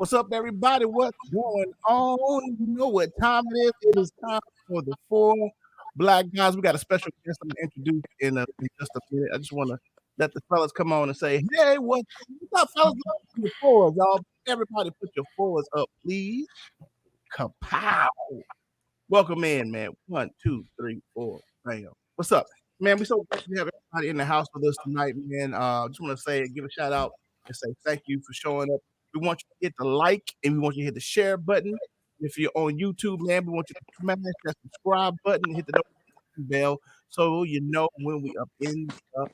What's up, everybody? What's going on? You know what time it is. It is time for the four black guys. We got a special guest I'm going to introduce in just a minute. I just want to let the fellas come on and say, hey, what's up, fellas? Your fours, y'all. Everybody put your fours up, please. Kapow. Welcome in, man. 1, 2, 3, 4. Bam. What's up? Man, we're so glad to have everybody in the house with us tonight, man. Just want to say, give a shout out and say thank you for showing up. We want you to hit the like and we want you to hit the share button. If you're on YouTube, man, we want you to smash that subscribe button, hit the notification bell so you know when we up in the up.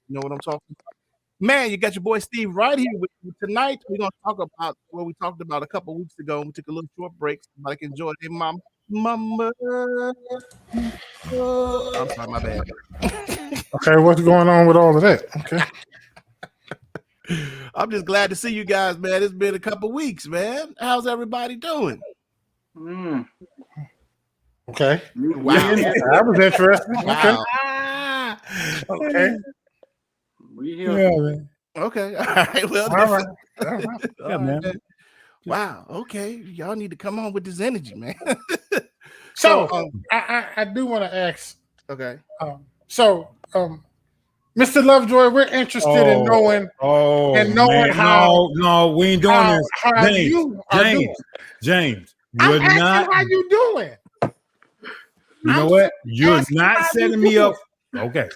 You know what I'm talking about? Man, you got your boy Steve right here with you tonight. We're gonna talk about what we talked about a couple weeks ago. We took a little short break. Somebody can enjoy it. Hey, mama. I'm sorry, my bad. Okay, what's going on with all of that? Okay. I'm just glad to see you guys, man. It's been a couple weeks, man. How's everybody doing? Okay. Wow. That was interesting. Wow. Okay. We here. Yeah, man. Okay. All right. Well, All right. All right, man. Wow. Okay. Y'all need to come on with this energy, man. So I do want to ask. Okay. Mr. Lovejoy, we're interested in knowing how. No, we ain't doing this. How you are doing. James, I'm asking how you doing. You know what? You're not setting me up. Okay.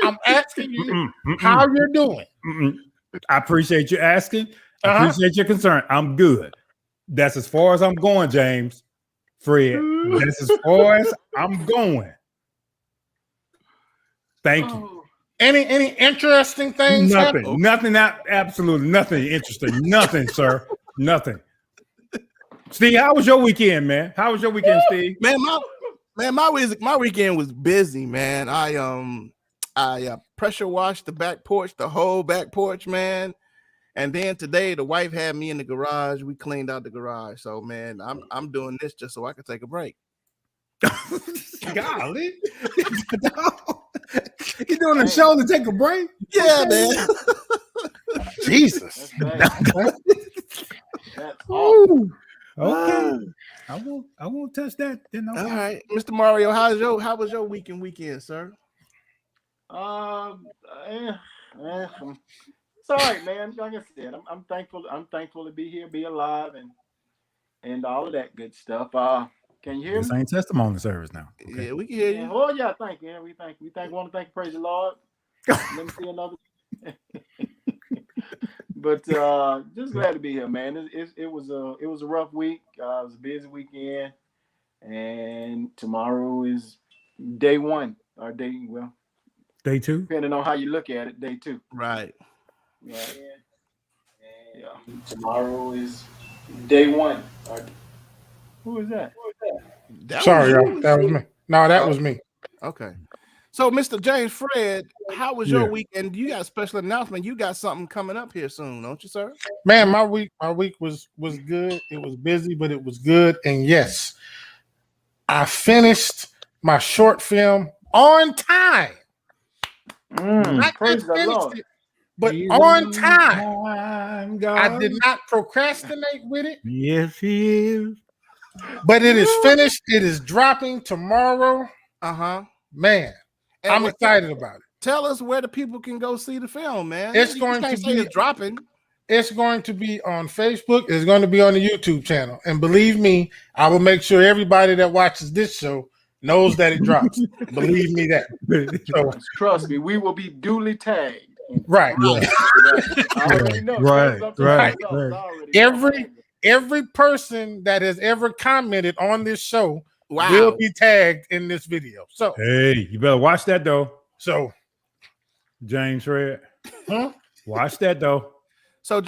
I'm asking you how you're doing. I appreciate you asking. I appreciate your concern. I'm good. That's as far as I'm going, James. Fred. That's as far as I'm going. Thank you. Any interesting things? Nothing. Nothing. Absolutely nothing interesting. Nothing, sir. Nothing. Steve, how was your weekend, man? How was your weekend, Steve? Man, my weekend was busy, man. I pressure washed the whole back porch, man. And then today the wife had me in the garage. We cleaned out the garage. So, man, I'm doing this just so I can take a break. Golly. You doing a show to take a break? Yeah, man. Jesus. That's awesome. Okay. I won't touch that. Then All right. Mr. Mario, how was your weekend, sir? It's all right, man. Like I said, I'm thankful. I'm thankful to be here, be alive, and all of that good stuff. Can you hear This me? ain't testimony service now. Okay. Yeah, we can hear you. Oh yeah, thank you. Want to thank, praise the Lord. Let me see another. But just glad to be here, man. It was a rough week. It was a busy weekend, and tomorrow is day one or day 2. depending on how you look at it, day 2. Right. Yeah. Tomorrow is day 1. Who is that? Sorry, y'all. That was me. No, that was me. Okay. So, Mr. James Fred, how was your weekend? You got a special announcement. You got something coming up here soon, don't you, sir? Man, my week was good. It was busy, but it was good. And yes, I finished my short film on time. Not Praise just the finished Lord. it, but on time. I did not procrastinate with it. Yes, he is. But it is finished. It is dropping tomorrow. Man, and I'm excited about it. Tell us where the people can go see the film, man. It's going to be dropping. It's going to be on Facebook. It's going to be on the YouTube channel. And believe me, I will make sure everybody that watches this show knows that it drops. Believe me that. So, trust me, we will be duly tagged. Right. Yeah. I already know. Right. Every person that has ever commented on this show will be tagged in this video. So hey, you better watch that though. So James Fred. Watch that though. So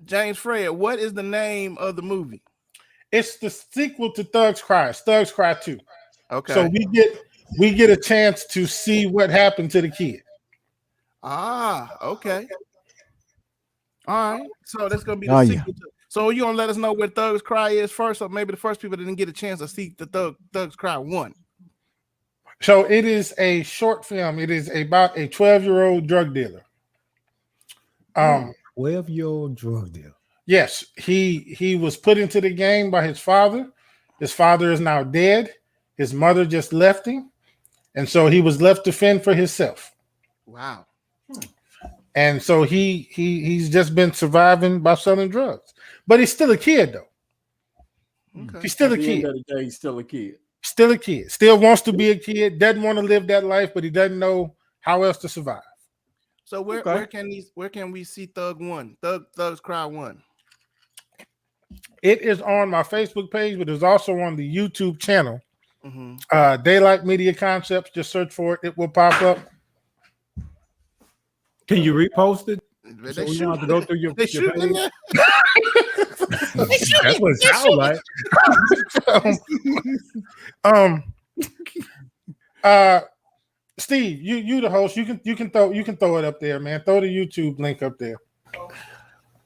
James Fred, what is the name of the movie? It's the sequel to Thugs Cry. Thugs Cry 2. Okay. So we get a chance to see what happened to the kid. Okay. All right. So that's gonna be the sequel to. So you gonna let us know where Thugs Cry is first, or maybe the first people that didn't get a chance to see the Thugs Cry 1. So it is a short film. It is about a 12-year-old drug dealer. 12-year-old drug dealer. Yes, he was put into the game by his father. His father is now dead. His mother just left him, and so he was left to fend for himself. Wow. And so he's just been surviving by selling drugs. But he's still a kid, though. Okay. He's still At a the end kid. of the day, he's still a kid. Still a kid. Still wants to be a kid. Doesn't want to live that life, but he doesn't know how else to survive. So where can we see Thug 1? Thug's Cry 1? It is on my Facebook page, but it's also on the YouTube channel. Mm-hmm. Daylight Media Concepts. Just search for it. It will pop up. Can you repost it? They So we shoot. don't have to go through your They your shooting in page? there. That's what it sounds like. Steve, you the host. You can throw it up there, man. Throw the YouTube link up there.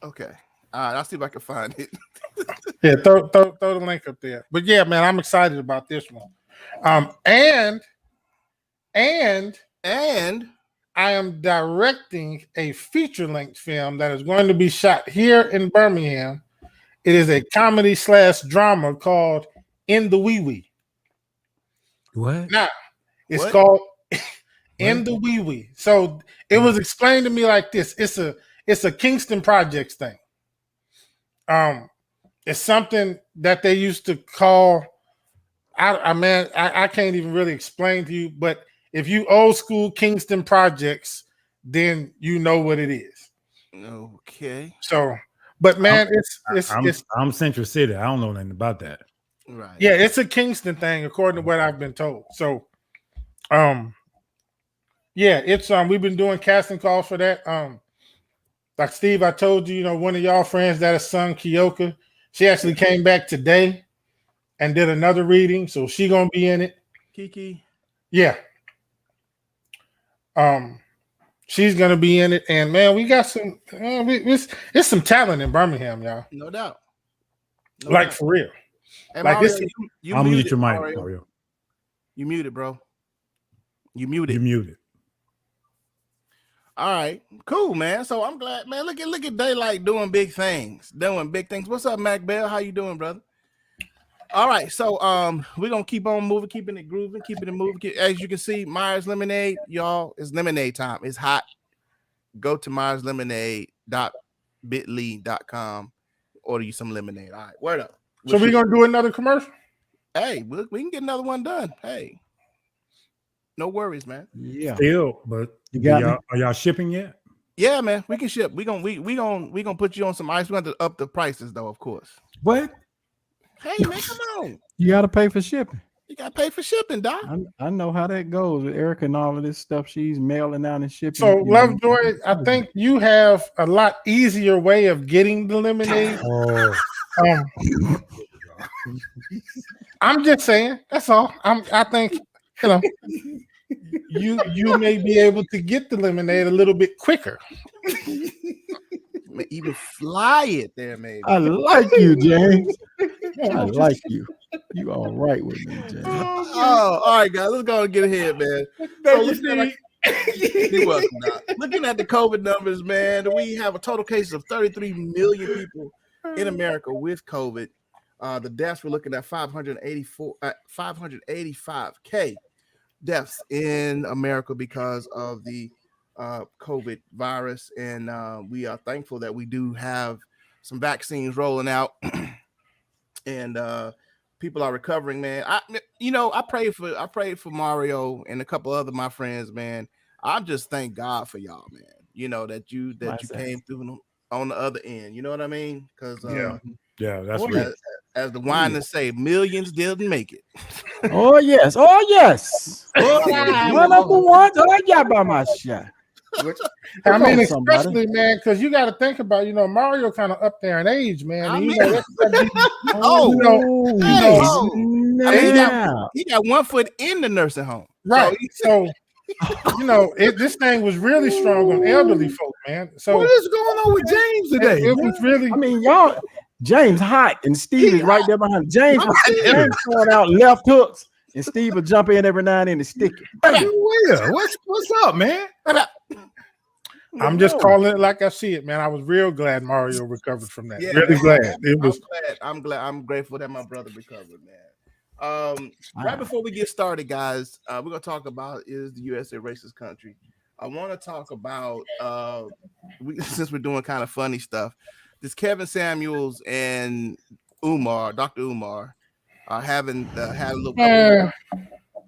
Okay. All right. I'll see if I can find it. Yeah, throw the link up there. But yeah, man, I'm excited about this one. And I am directing a feature-length film that is going to be shot here in Birmingham. It is a comedy/drama called In the Wee Wee. What? Now, it's What? called In the Wee Wee. So it was explained to me like this. It's a Kingston Projects thing. It's something that they used to call. I can't even really explain to you, but if you old school Kingston Projects, then you know what it is. Okay. So, but man, I'm Central City. I don't know nothing about that. Right. Yeah, it's a Kingston thing, according to what I've been told. So, yeah, it's we've been doing casting calls for that. Like Steve, I told you, one of y'all friends that has sung Kyoka, she actually came back today and did another reading, so she gonna be in it. Kiki. Yeah. She's gonna be in it, and man, we got some. It's some talent in Birmingham, y'all. No doubt. For real. Hey, Like Mario, this. you I'll mute muted, your mic, Mario. Mario. You muted, bro. You muted. You muted. All right, cool, man. So I'm glad, man. Look at Daylight doing big things. What's up, Mac Bell? How you doing, brother? All right, so we're gonna keep on moving, keeping it grooving, keeping it moving. As you can see, Myers Lemonade, y'all, it's lemonade time. It's hot. Go to myerslemonade.bit.ly.com. Order you some lemonade. All right, word up. So we're gonna do another commercial. Hey, we can get another one done. Hey, no worries, man. Yeah. Still, but are y'all shipping yet? Yeah, man, we can ship. We gonna put you on some ice. We have to up the prices though, of course. What? Hey, man, come on. You got to pay for shipping. You gotta pay for shipping, Doc. I know how that goes with Erica and all of this stuff she's mailing out and shipping. So, Lovejoy, I think you have a lot easier way of getting the lemonade. Oh, I'm just saying. That's all. I think you may be able to get the lemonade a little bit quicker. Even fly it there, maybe. I like you, James. I like you. You all right with me, James. Oh, all right, guys. Let's go and get ahead, man. So you're welcome, Doc. Looking at the COVID numbers, man, we have a total cases of 33 million people in America with COVID. The deaths, we're looking at 585K deaths in America because of the COVID virus. And we are thankful that we do have some vaccines rolling out and people are recovering, man. I prayed for Mario and a couple other my friends, man. I just thank God for y'all, man. That you came through on the other end. You know what I mean? Because yeah, that's right. As the whiners say, millions didn't make it. Oh yes. One of the ones. Oh yeah, by my shot. I mean, especially, man, because you got to think about, Mario kind of up there in age, man. He got 1 foot in the nursing home, right? So this thing was really strong on elderly folk, man. So what is going on with James today? It was really. I mean, y'all. James hot and Steve is right there behind James. James throwing out left hooks and Steve will jump in every now and then and stick it. What's up, man? I'm just calling it like I see it, man. I was real glad Mario recovered from that. Yeah, really glad. It was. I'm glad. I'm grateful that my brother recovered, man. Right before we get started, guys, we're gonna talk about is the U.S. a racist country? I want to talk about since we're doing kind of funny stuff. This Kevin Samuels and Dr. Umar, are having had a little.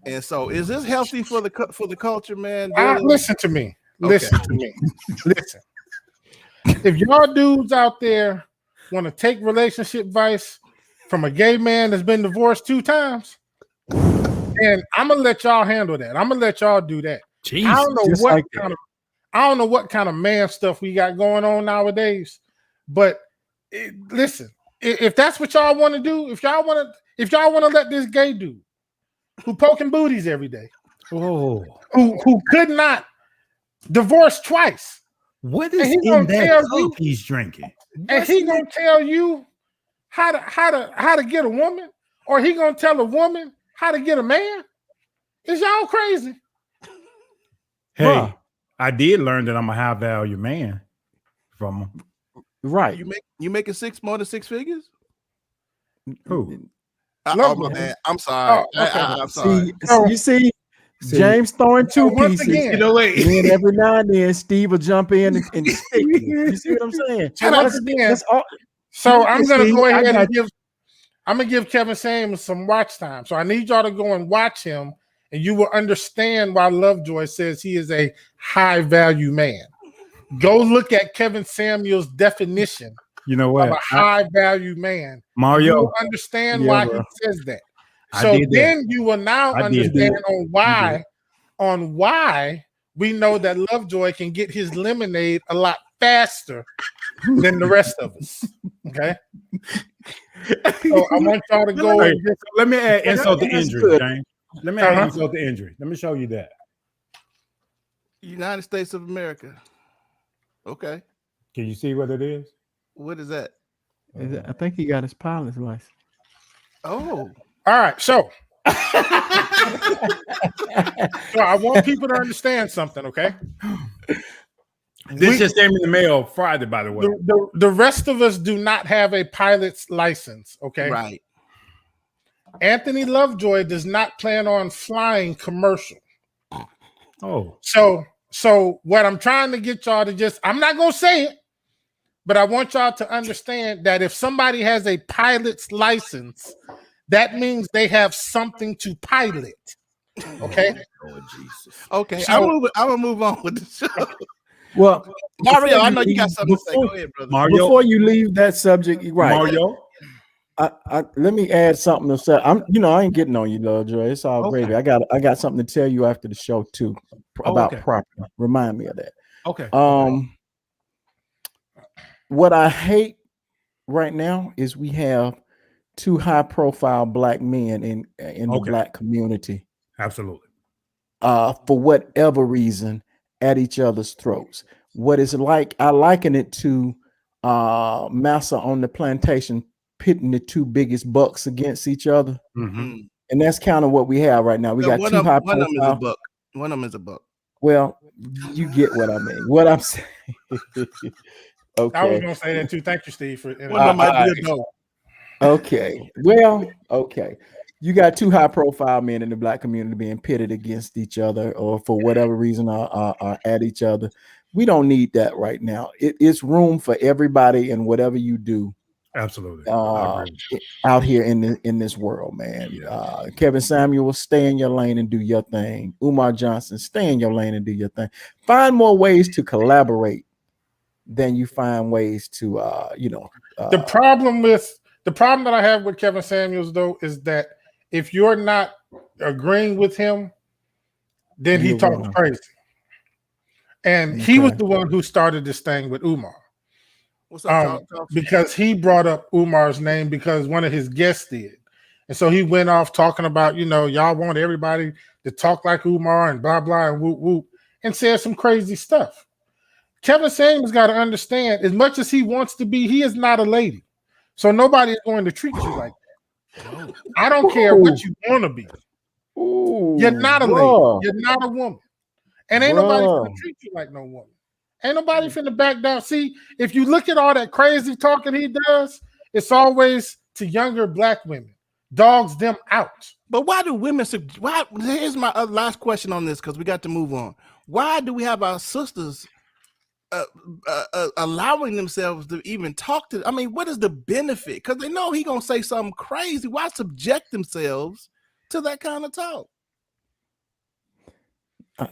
And so, is this healthy for the culture, man? Listen to me. Listen to me. Listen. If y'all dudes out there want to take relationship advice from a gay man that's been divorced 2 times, and I'm gonna let y'all handle that. I'm gonna let y'all do that. Jeez, I don't know what kind of man stuff we got going on nowadays. But listen, if that's what y'all want to do, if y'all want to let this gay dude who poking booties every day, who could not divorce twice, what is in that cup he's drinking? And he gonna tell you how to get a woman, or he gonna tell a woman how to get a man? Is y'all crazy? Hey, bruh, I did learn that I'm a high value man from him. Right. You making more than 6 figures? Who? Man, I'm sorry. Okay. I'm sorry. You see, James throwing 2 pieces. Again, and every now and then Steve will jump in and stick you. You see what I'm saying? So I'm gonna go ahead and I'm gonna give Kevin Samuels some watch time. So I need y'all to go and watch him, and you will understand why Lovejoy says he is a high value man. Go look at Kevin Samuels' definition. You know what? Of a high value man. Mario, you will understand why he says that. So then you will now understand on why we know that Lovejoy can get his lemonade a lot faster than the rest of us. Okay. So I want y'all to go. Let me add insult to injury, James. Let me add insult to injury. Let me show you that. United States of America. Okay. Can you see what it is? What is that? I think he got his pilot's license. Oh. All right. So I want people to understand something, okay? This just came in the mail Friday, by the way. The rest of us do not have a pilot's license, okay? Right. Anthony Lovejoy does not plan on flying commercial. Oh. So what I'm trying to get y'all to I'm not going to say it, but I want y'all to understand that if somebody has a pilot's license, that means they have something to pilot. Okay. Oh, Jesus. Okay. So, I'm gonna move on with the show. Well, Mario, I know you got something to say. Go ahead, brother. Mario, before you leave that subject, right? Mario, let me add something to say. I ain't getting on you, Lovejoy. It's all gravy. I got something to tell you after the show too about property. Remind me of that. Okay. What I hate right now is we have 2 high-profile black men in the black community. Absolutely. For whatever reason, at each other's throats. What is it like? I liken it to Massa on the plantation pitting the 2 biggest bucks against each other. Mm-hmm. And that's kind of what we have right now. We got 2 high profile. One of them is a buck. One of them is a buck. Well, you get what I mean. What I'm saying. Okay. I was gonna say that too. Thank you, Steve, for okay. Well, okay. You got 2 high-profile men in the black community being pitted against each other, or for whatever reason are at each other. We don't need that right now. It's room for everybody and whatever you do. Absolutely. Out here in this world, man. Yeah. Kevin Samuel, stay in your lane and do your thing. Umar Johnson, stay in your lane and do your thing. Find more ways to collaborate than you find ways to the problem that I have with Kevin Samuels though is that if you're not agreeing with him, then he talks crazy. And he was the one who started this thing with Umar. What's up, because he brought up Umar's name because one of his guests did. And so he went off talking about, y'all want everybody to talk like Umar and blah, blah, and whoop, whoop, and said some crazy stuff. Kevin Samuels got to understand, as much as he wants to be, he is not a lady. So nobody is going to treat you like that. I don't care what you want to be. You're not a lady. You're not a woman. And ain't nobody going to treat you like no woman. Ain't nobody finna back down. See, if you look at all that crazy talking he does, it's always to younger black women. Dogs them out. But why do women? Why? Here's my last question on this because we got to move on. Why do we have our sisters allowing themselves to even talk to? I mean, what is the benefit? Because they know he gonna say something crazy. Why subject themselves to that kind of talk?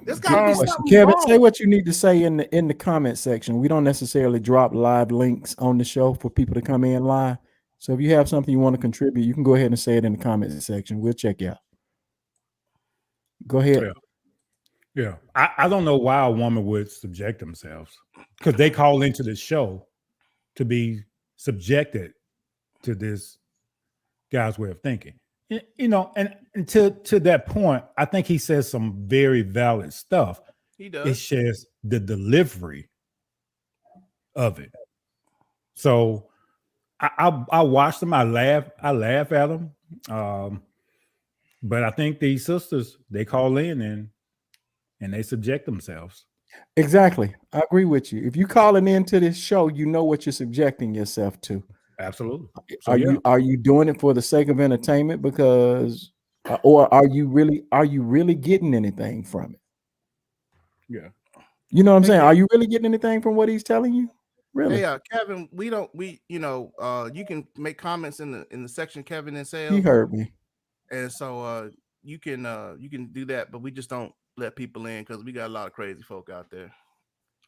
There's got to be something Kevin, wrong. say what you need to say in the comment section. We don't necessarily drop live links on the show for people to come in live. So if you have something you want to contribute, you can go ahead and say it in the comment section. We'll check you out. Go ahead. Yeah. I don't know why a woman would subject themselves because they call into the show to be subjected to this guy's way of thinking. You know, and to that point, I think he says some very valid stuff. He does. It's just the delivery of it. So I watched them. I laugh at them. But I think these sisters, they call in and they subject themselves. Exactly. I agree with you. If you calling into this show, you know what you're subjecting yourself to. Absolutely. So, are you doing it for the sake of entertainment because or are you really getting anything from it? Yeah. You know what I'm saying? Are you really getting anything from what he's telling you? Really? Hey, Kevin, you can make comments in the section Kevin and Sales. He heard me. And so you can do that, but we just don't let people in because we got a lot of crazy folk out there.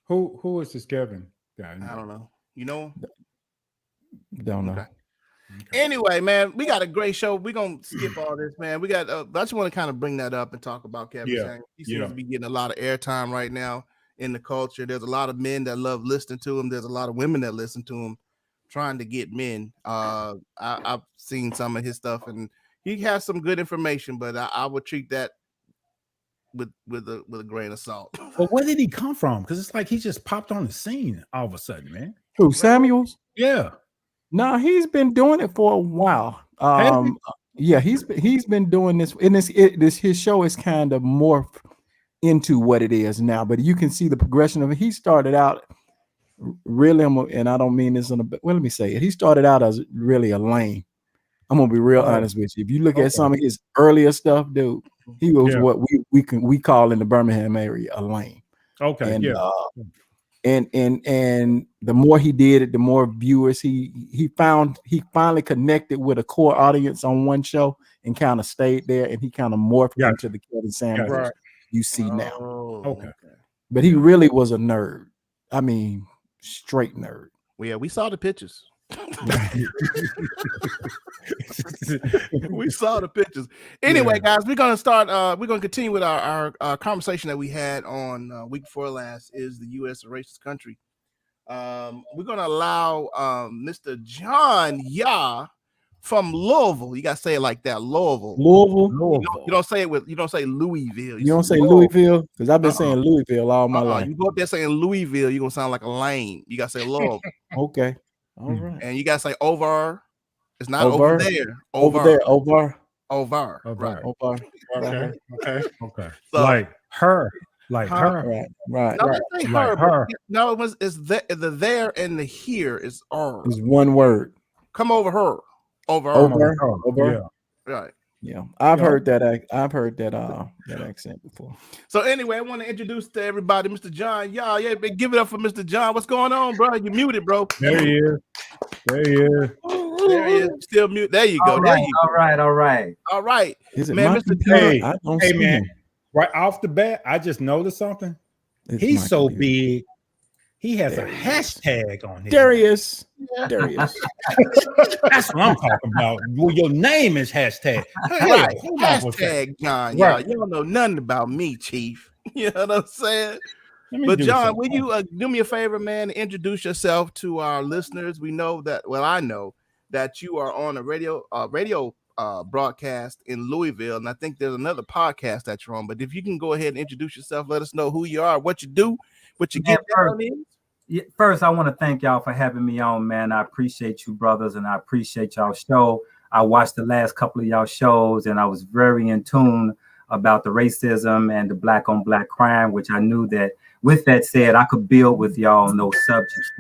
Who is this Kevin guy? I don't know. You know him? Don't know. Okay. Anyway, man, we got a great show. We're gonna skip all this, man. We got I just want to kind of bring that up and talk about Kevin. Yeah. He seems to be getting a lot of airtime right now in the culture. There's a lot of men that love listening to him. There's a lot of women that listen to him trying to get men. I've seen some of his stuff and he has some good information, but I would treat that with a grain of salt. But where did he come from? Because it's like he just popped on the scene all of a sudden, man. Who, Samuels? Yeah. No, he's been doing it for a while. Yeah, he's been doing this, and his show is kind of morphed into what it is now. But you can see the progression of it. He started out really, and I don't mean this let me say it. He started out as really a lame. I'm gonna be real honest with you. If you look at some of his earlier stuff, dude, he was what we call in the Birmingham area a lame. Okay. And and the more he did it, the more viewers he finally connected with a core audience on one show and kind of stayed there, and he kind of morphed into the Kevin Samuels you see now. Okay. But he really was a nerd. I mean, straight nerd. Well, yeah, we saw the pictures. We saw the pictures. Anyway, guys, we're gonna start. We're gonna continue with our conversation that we had on week before last. Is the U.S. a racist country? We're gonna allow Mr. John Yah from Louisville. You gotta say it like that, Louisville. You don't say Louisville. You don't say Louisville because I've been saying Louisville all my life. You go up there saying Louisville, you're gonna sound like a lame. You gotta say Louisville. Okay. All right. And you gotta say over. It's not over there. Over. Right. Over. Okay. So, like her. Right. No, say her. Her. No, it's the there and the here is R. It's one word. Come over her. Over. Yeah. Right. Yeah, I've heard that accent before. So anyway, I want to introduce to everybody Mr. John. Yeah, give it up for Mr. John. What's going on, bro? You muted, bro. There he is. There he is. Still mute. There you go. All right. Is it man, Mr. Hey, man. Right off the bat, I just noticed something. He's so big. He has a hashtag on his Darius. That's what I'm talking about. Well, your name is hashtag. Right. Hashtag John. Right. You don't know nothing about me, Chief. You know what I'm saying? But John, will you do me a favor, man, and introduce yourself to our listeners? We know that, well, I know that you are on a radio broadcast in Louisville, and I think there's another podcast that you're on. But if you can go ahead and introduce yourself, let us know who you are, what you do, what you get down in. First, I want to thank y'all for having me on, man. I appreciate you, brothers, and I appreciate y'all show. I watched the last couple of y'all shows, and I was very in tune about the racism and the black on black crime, which I knew that with that said, I could build with y'all on those subjects.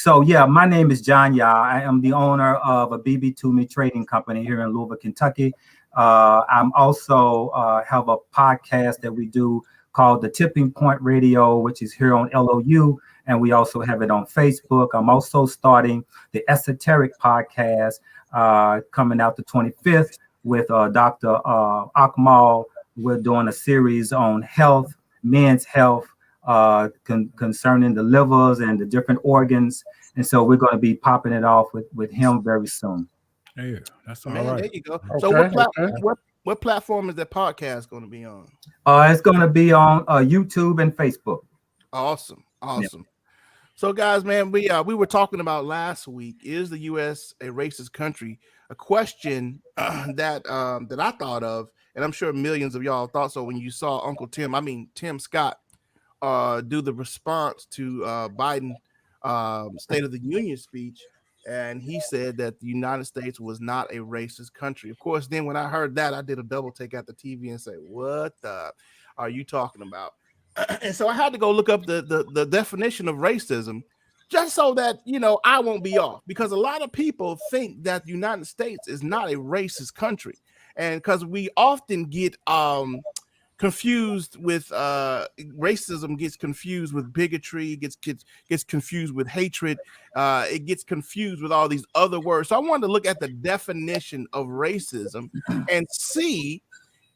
So yeah, my name is John Yah. I am the owner of a BB2Me trading company here in Louisville, Kentucky. I'm also have a podcast that we do called The Tipping Point Radio, which is here on LOU, and we also have it on Facebook. I'm also starting the Esoteric Podcast coming out the 25th with Dr. Akmal. We're doing a series on health, men's health, concerning the livers and the different organs. And so we're going to be popping it off with him very soon. Yeah, that's all Man, right. there you go. Okay, So what platform is that podcast going to be on? It's going to be on YouTube and Facebook. Awesome. So guys, man, we were talking about last week, is the US a racist country? A question that I thought of, and I'm sure millions of y'all thought so when you saw Tim Scott do the response to Biden State of the Union speech, and he said that the United States was not a racist country. Of course, then when I heard that, I did a double take at the TV and say, what the are you talking about? And so I had to go look up the definition of racism, just so that, you know, I won't be off, because a lot of people think that the United States is not a racist country. And because we often get confused with racism, gets confused with bigotry, gets confused with hatred, it gets confused with all these other words. So I wanted to look at the definition of racism and see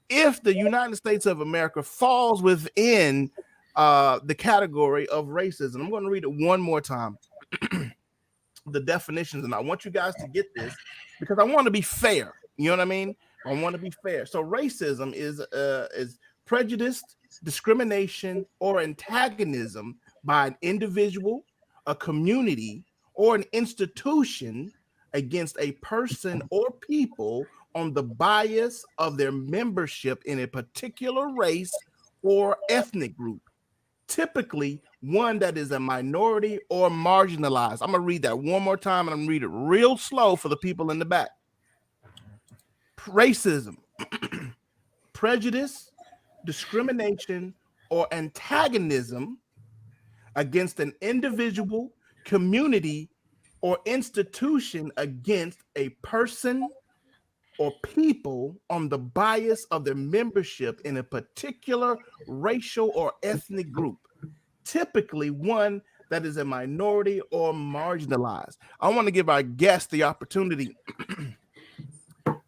if the United States of America falls within the category of racism. I'm going to read it one more time. The definitions, and I want you guys to get this because I want to be fair. You know what I mean? I want to be fair. So racism is prejudice, discrimination, or antagonism by an individual, a community, or an institution against a person or people on the bias of their membership in a particular race or ethnic group, typically one that is a minority or marginalized. I'm going to read that one more time, and I'm going to read it real slow for the people in the back. Racism, prejudice, discrimination, or antagonism against an individual, community, or institution against a person or people on the bias of their membership in a particular racial or ethnic group, typically one that is a minority or marginalized. I want to give our guest the opportunity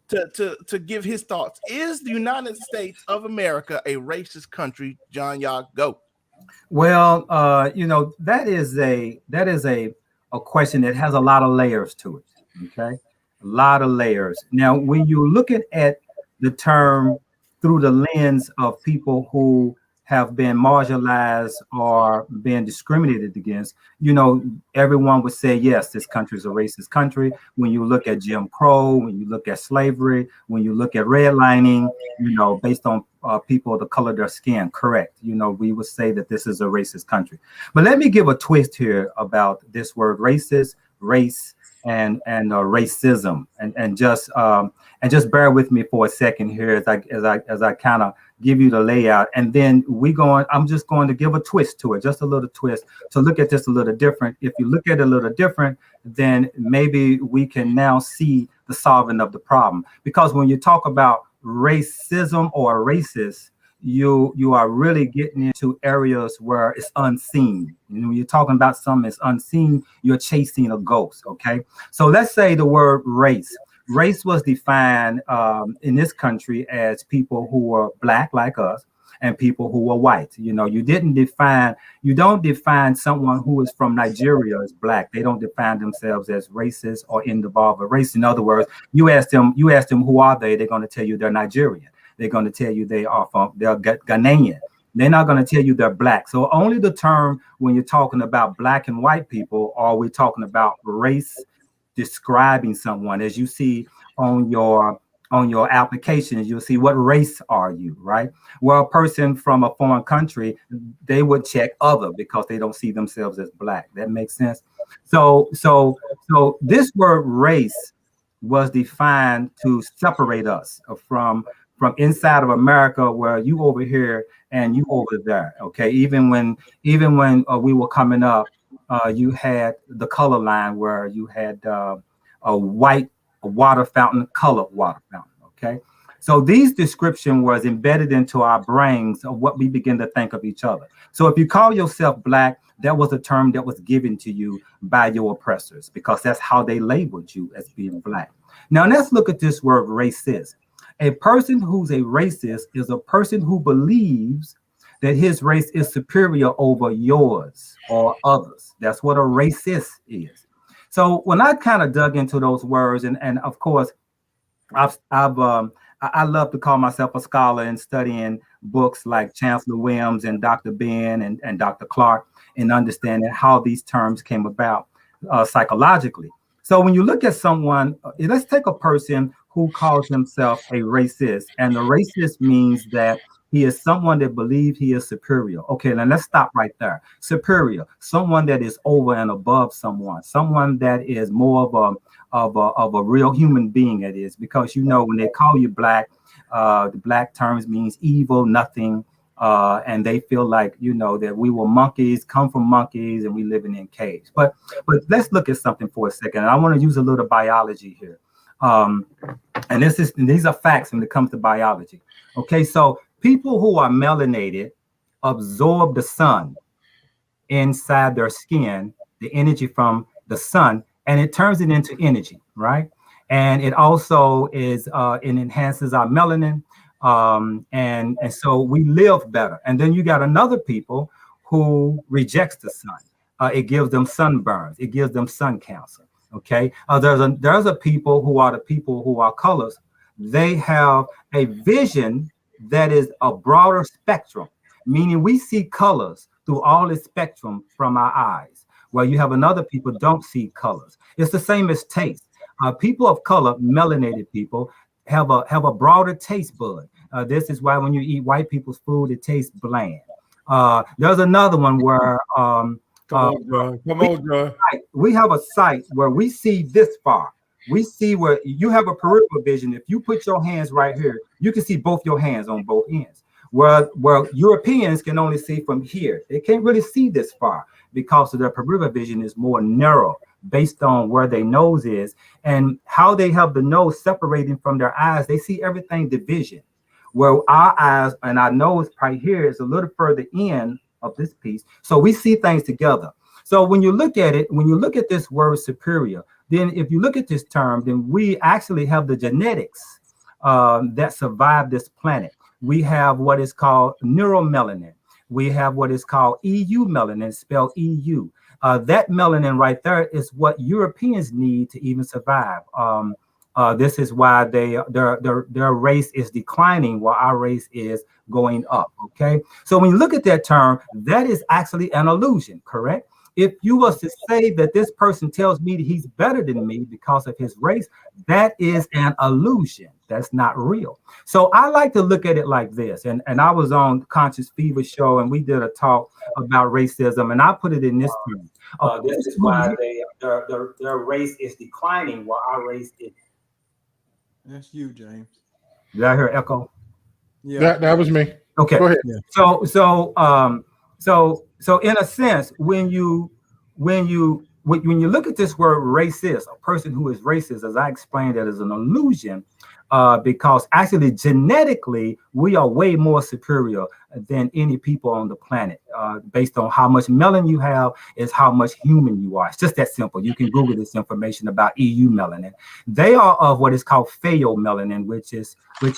to give his thoughts. Is the United States of America a racist country? John Yah, go. Well, you know, that is a question that has a lot of layers to it. Okay. A lot of layers. Now, when you're looking at the term through the lens of people who have been marginalized or been discriminated against, you know, everyone would say, yes, this country is a racist country. When you look at Jim Crow, when you look at slavery, when you look at redlining, you know, based on people, the color of their skin, correct. You know, we would say that this is a racist country. But let me give a twist here about this word racist, race, and racism, and just bear with me for a second here as I kind of give you the layout, and then I'm just going to give a twist to it, just a little twist to look at this a little different. If you look at it a little different, then maybe we can now see the solving of the problem. Because when you talk about racism or racist, you are really getting into areas where it's unseen. You know, when you're talking about something that's unseen, you're chasing a ghost. Okay, so let's say the word race. Race was defined in this country as people who were black like us and people who were white. You know, you don't define someone who is from Nigeria as black. They don't define themselves as racist or involved with race. In other words, you ask them who are they? They're going to tell you they're Nigerian. They're going to tell you they're Ghanaian. They're not going to tell you they're black. So only the term when you're talking about black and white people, are we talking about race describing someone? As you see on your applications, you'll see what race are you, right? Well, a person from a foreign country, they would check other because they don't see themselves as black. That makes sense. So this word race was defined to separate us from from inside of America, where you over here and you over there. Okay, even when we were coming up, you had the color line where you had a white water fountain, color water fountain. Okay, so these description was embedded into our brains of what we begin to think of each other. So if you call yourself black, that was a term that was given to you by your oppressors, because that's how they labeled you, as being black. Now let's look at this word racist. A person who's a racist is a person who believes that his race is superior over yours or others. That's what a racist is. So when I kind of dug into those words, and of course, I love to call myself a scholar and studying books like Chancellor Williams and Dr. Ben and Dr. Clark, and understanding how these terms came about psychologically. So when you look at someone, let's take a person who calls himself a racist, and the racist means that he is someone that believes he is superior. Okay, now let's stop right there. Superior, someone that is over and above someone that is more of a real human being. It is because, you know, when they call you black, the black terms means evil, nothing, and they feel like, you know, that we were monkeys, come from monkeys, and we living in caves. But let's look at something for a second. And I want to use a little biology here. And these are facts when it comes to biology. Okay, so people who are melanated absorb the sun inside their skin, the energy from the sun, and it turns it into energy, right? And it also is it enhances our melanin, and so we live better. And then you got another people who rejects the sun. It gives them sunburns. It gives them sun cancer. Okay, there's a people who are colors. They have a vision that is a broader spectrum, meaning we see colors through all the spectrum from our eyes. Well, you have another people don't see colors. It's the same as taste. People of color, melanated people, have a broader taste bud. This is why when you eat white people's food, it tastes bland. There's another one where we have a sight where we see this far. We see where you have a peripheral vision. If you put your hands right here, you can see both your hands on both ends. Where Europeans can only see from here. They can't really see this far because of their peripheral vision is more narrow based on where their nose is and how they have the nose separating from their eyes. They see everything division. Where our eyes and our nose right here is a little further in of this piece. So we see things together. So when you look at it, when you look at this word superior, then if you look at this term, then we actually have the genetics that survive this planet. We have what is called neuromelanin. We have what is called EU melanin, spelled EU. That melanin right there is what Europeans need to even survive. This is why their race is declining while our race is going up. Okay, so when you look at that term, that is actually an illusion, correct? If you was to say that this person tells me that he's better than me because of his race, that is an illusion. That's not real. So I like to look at it like this. And I was on Conscious Fever show and we did a talk about racism, and I put it in this term. This is why their race is declining while our race is. That's you, James. Did I hear echo? Yeah, that was me. Okay. Go ahead. Yeah. So in a sense, when you look at this word racist, a person who is racist, as I explained, that is an illusion, because actually genetically we are way more superior than any people on the planet. Based on how much melanin you have is how much human you are. It's just that simple. You can Google this information about EU melanin. They are of what is called pheomelanin, which is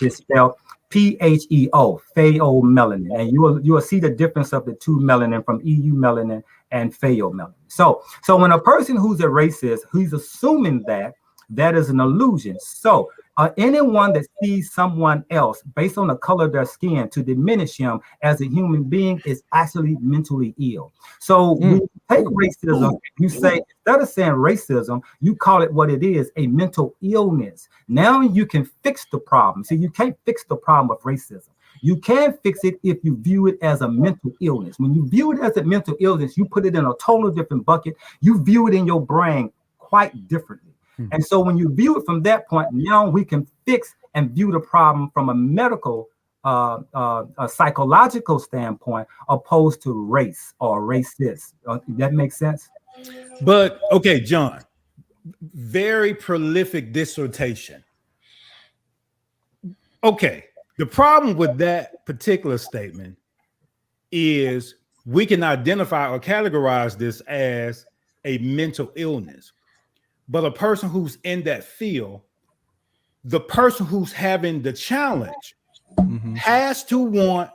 spelled PHEO, pheomelanin, and you will see the difference of the two melanin from EU melanin and pheomelanin. So when a person who's a racist, who's assuming that is an illusion. So anyone that sees someone else based on the color of their skin to diminish him as a human being is actually mentally ill. So when you take racism, you say, instead of saying racism, you call it what it is, a mental illness. Now you can fix the problem. See, you can't fix the problem of racism. You can fix it if you view it as a mental illness. When you view it as a mental illness, you put it in a total different bucket. You view it in your brain quite differently. And so when you view it from that point, now we can fix and view the problem from a medical, a psychological standpoint, opposed to race or racist. That makes sense? But okay, John, very prolific dissertation. Okay, the problem with that particular statement is we can identify or categorize this as a mental illness. But a person who's in that field, the person who's having the challenge has to want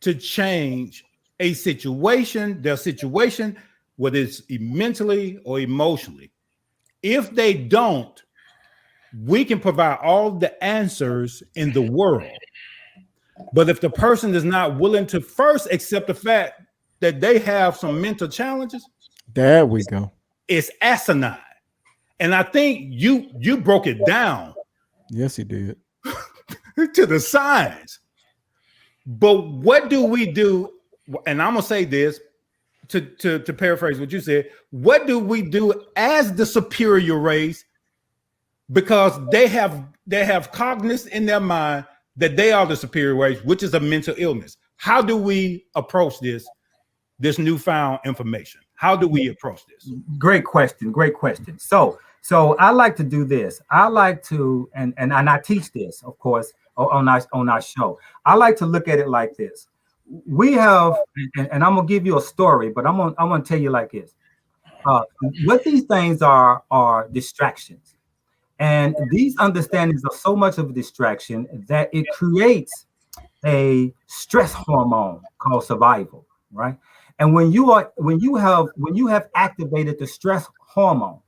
to change a situation, their situation, whether it's mentally or emotionally. If they don't, we can provide all the answers in the world. But if the person is not willing to first accept the fact that they have some mental challenges, there we go. It's asinine. And I think you broke it down. Yes, he did. To the science. But what do we do? And I'm gonna say this to paraphrase what you said. What do we do as the superior race? Because they have cognizance in their mind that they are the superior race, which is a mental illness. How do we approach this newfound information? How do we approach this? Great question. Great question. So I like to do this. I like to, and I teach this, of course, on our show. I like to look at it like this. We have, and I'm gonna give you a story, but I'm gonna tell you like this. What these things are distractions. And these understandings are so much of a distraction that it creates a stress hormone called survival, right? And when you have activated the stress hormone,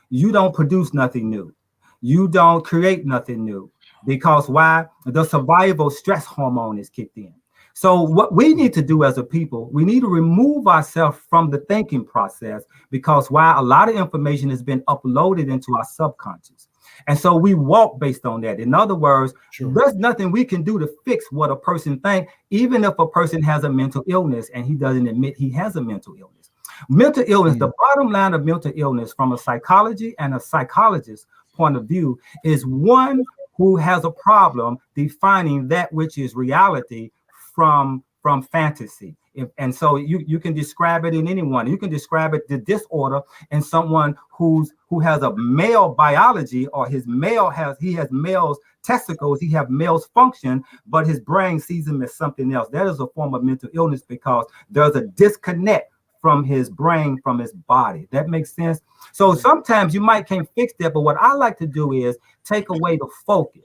you don't produce nothing new. You don't create nothing new. Because why? The survival stress hormone is kicked in. So what we need to do as a people, we need to remove ourselves from the thinking process, because why? A lot of information has been uploaded into our subconscious. And so we walk based on that. In other words, there's nothing we can do to fix what a person thinks, even if a person has a mental illness and he doesn't admit he has a mental illness. Mental illness, the bottom line of mental illness from a psychology and a psychologist point of view is one who has a problem defining that which is reality from fantasy. And so you can describe it in anyone. You can describe it, the disorder, in someone who has a male biology, or he has male's testicles, he has male's function, but his brain sees him as something else. That is a form of mental illness, because there's a disconnect from his brain, from his body. That makes sense. So sometimes you can't fix that, but what I like to do is take away the focus.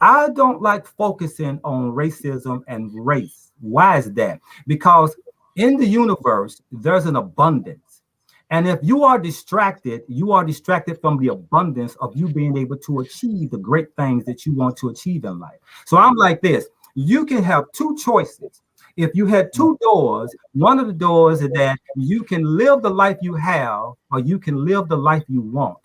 I don't like focusing on racism and race. Why is that? Because in the universe, there's an abundance. And if you are distracted from the abundance of you being able to achieve the great things that you want to achieve in life. So I'm like this. You can have two choices. If you had two doors, one of the doors is that you can live the life you have, or you can live the life you want.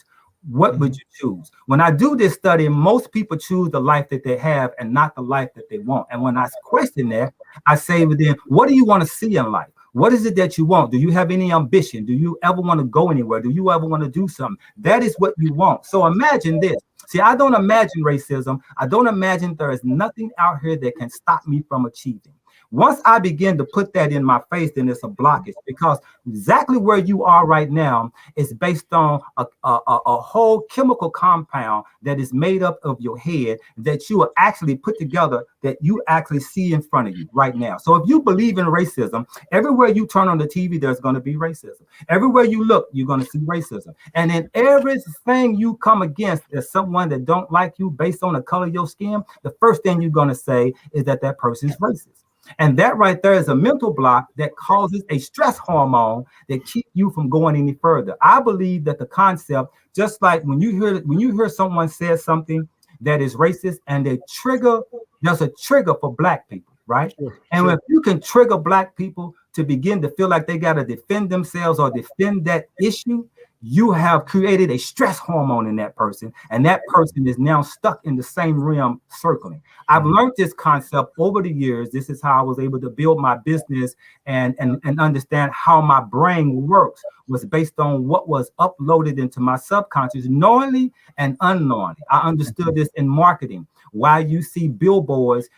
What would you choose? When I do this study, most people choose the life that they have and not the life that they want. And when I question that, I say within, what do you want to see in life? What is it that you want? Do you have any ambition? Do you ever want to go anywhere? Do you ever want to do something? That is what you want. So imagine this. See, I don't imagine racism. I don't imagine there is nothing out here that can stop me from achieving. Once I begin to put that in my face, then it's a blockage, because exactly where you are right now is based on a whole chemical compound that is made up of your head that you are actually put together, that you actually see in front of you right now. So if you believe in racism, everywhere you turn on the TV, there's going to be racism. Everywhere you look, you're going to see racism. And in everything you come against as someone that don't like you based on the color of your skin, the first thing you're going to say is that person's racist. And that right there is a mental block that causes a stress hormone that keeps you from going any further. I believe that the concept, just like when you hear someone say something that is racist, and there's a trigger for Black people, right? And if you can trigger Black people to begin to feel like they got to defend themselves or defend that issue, you have created a stress hormone in that person, and that person is now stuck in the same realm circling. I've learned this concept over the years. This is how I was able to build my business and understand how my brain works, was based on what was uploaded into my subconscious, knowingly and unknowingly. I understood this in marketing. Why you see billboards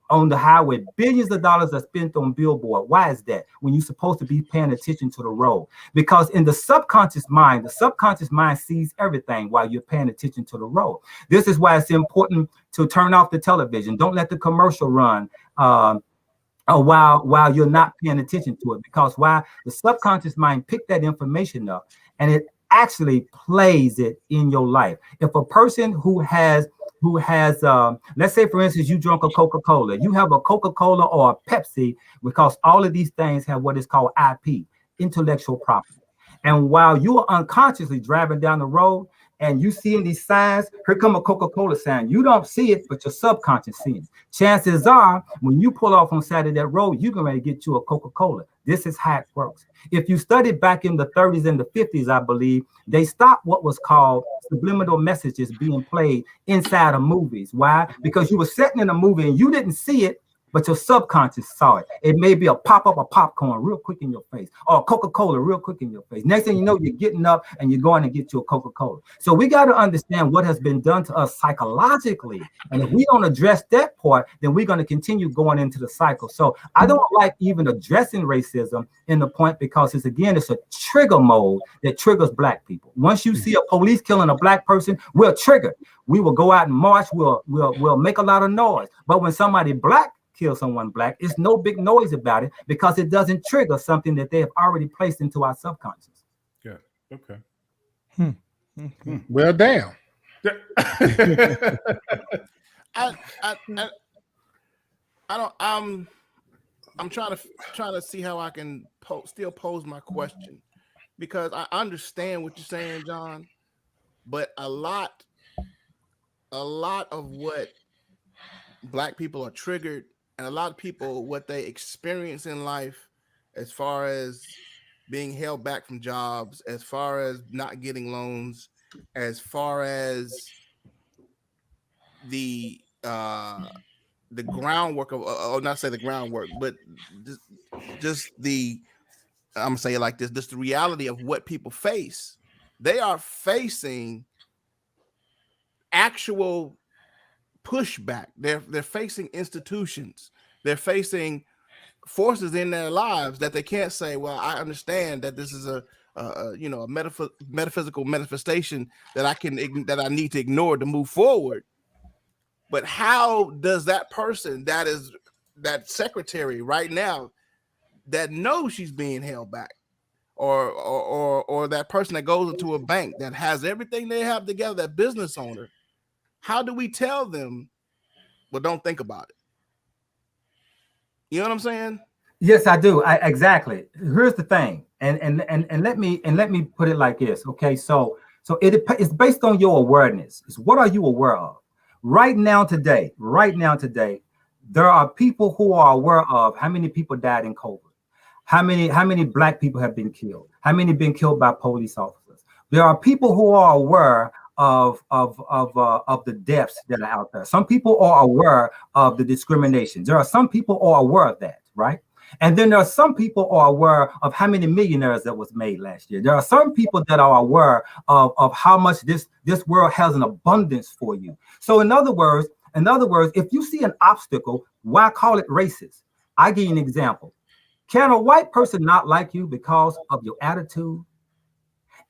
on the highway, billions of dollars are spent on billboard. Why is that? When you're supposed to be paying attention to the road. Because in the subconscious mind sees everything while you're paying attention to the road. This is why it's important to turn off the television. Don't let the commercial run while you're not paying attention to it. Because while the subconscious mind picked that information up and it actually plays it in your life. If a person who has let's say for instance you drunk a Coca-Cola, you have a Coca-Cola or a Pepsi, because all of these things have what is called IP, intellectual property. And while you are unconsciously driving down the road and you seeing these signs, here come a Coca-Cola sign. You don't see it, but your subconscious sees it. Chances are, when you pull off on the side of that road, you're going to get you a Coca-Cola. This is how it works. If you studied back in the 30s and the 50s, I believe, they stopped what was called subliminal messages being played inside of movies. Why? Because you were sitting in a movie and you didn't see it, but your subconscious saw it. It may be a pop-up of popcorn real quick in your face, or Coca-Cola real quick in your face. Next thing you know, you're getting up and you're going to get you a Coca-Cola. So we got to understand what has been done to us psychologically. And if we don't address that part, then we're going to continue going into the cycle. So I don't like even addressing racism in the point, because it's a trigger mode that triggers Black people. Once you see a police killing a Black person, we're triggered. We will go out and march. We'll make a lot of noise. But when somebody Black kill someone Black, it's no big noise about it, because it doesn't trigger something that they have already placed into our subconscious. Yeah. Okay. Well, damn. I'm trying to see how I can still pose my question, because I understand what you're saying, John, but a lot of what Black people are triggered, and a lot of people, what they experience in life, as far as being held back from jobs, as far as not getting loans, as far as the groundwork of, or not say the groundwork, but just the, I'm gonna say it like this, just the reality of what people face. They are facing actual pushback. They're facing institutions. They're facing forces in their lives that they can't say, well, I understand that this is a metaphysical manifestation that I need to ignore to move forward. But how does that person that secretary right now that knows she's being held back, or that person that goes into a bank that has everything they have together, that business owner, how do we tell them, well, don't think about it? You know what I'm saying? Yes, I do. Exactly. Here's the thing, and let me put it like this. Okay, so it's based on your awareness. It's what are you aware of right now today? There are people who are aware of how many people died in COVID, how many Black people have been killed, how many been killed by police officers. There are people who are aware of the deaths that are out there. Some people are aware of the discrimination. There are some people who are aware of that, right? And then there are some people who are aware of how many millionaires that was made last year. There are some people that are aware of how much this world has an abundance for you. So in other words, if you see an obstacle, why call it racist? I give you an example. Can a white person not like you because of your attitude?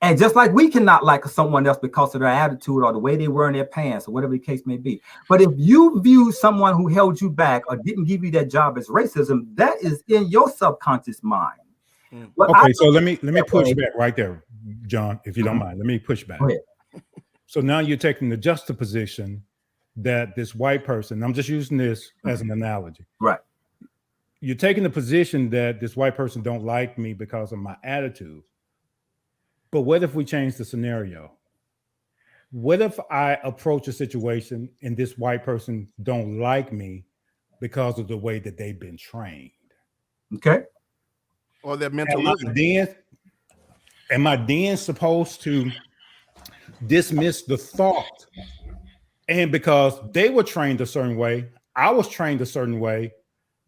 And just like we cannot like someone else because of their attitude or the way they wear in their pants or whatever the case may be. But if you view someone who held you back or didn't give you that job as racism, that is in your subconscious mind. Okay, so let me push back right there, John, if you don't mind. Let me push back. Go ahead. So now you're taking the juxtaposition that this white person, I'm just using this as an analogy. Right. You're taking the position that this white person don't like me because of my attitude. But what if we change the scenario? What if I approach a situation and this white person don't like me because of the way that they've been trained? Okay. Or their mental. am I then supposed to dismiss the thought? And because they were trained a certain way, I was trained a certain way,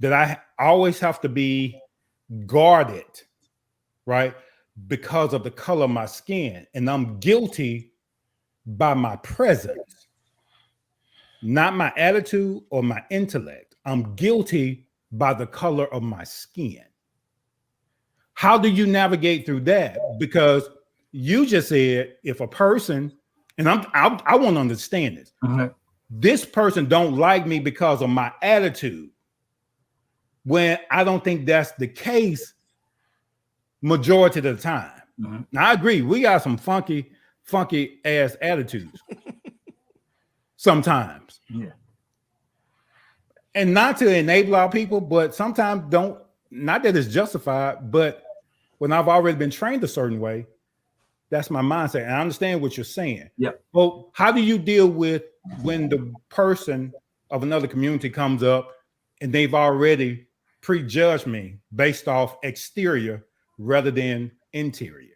that I always have to be guarded, right? Because of the color of my skin. And I'm guilty by my presence, not my attitude or my intellect. I'm guilty by the color of my skin. How do you navigate through that? Because you just said if a person, and I want to understand this. Mhm. This person don't like me because of my attitude, when I don't think that's the case majority of the time. Mhm. Now I agree, we got some funky ass attitudes sometimes. Yeah. And not to enable our people, but sometimes don't, not that it's justified, but when I've already been trained a certain way, that's my mindset. And I understand what you're saying. Yeah. Well, how do you deal with when the person of another community comes up and they've already prejudged me based off exterior rather than interior?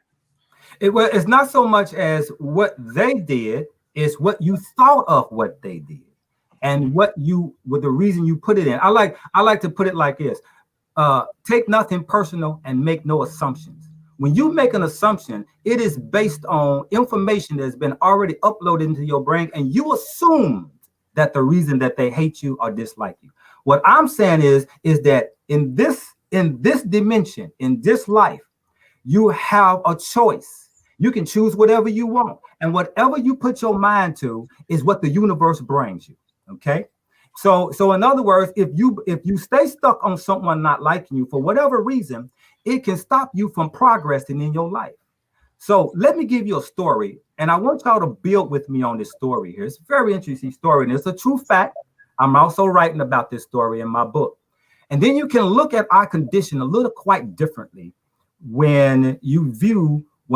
It's not so much as what they did, it's what you thought of what they did, and what the reason you put it in. I like to put it like this: take nothing personal and make no assumptions. When you make an assumption, it is based on information that's been already uploaded into your brain, and you assume that the reason that they hate you or dislike you. What I'm saying is that in this dimension, in this life, you have a choice. You can choose whatever you want, and whatever you put your mind to is what the universe brings you. Okay. So in other words, if you stay stuck on someone not liking you for whatever reason, it can stop you from progressing in your life. So let me give you a story, and I want y'all to build with me on this story here. It's a very interesting story, and it's a true fact. I'm also writing about this story in my book. And then you can look at our condition a little quite differently when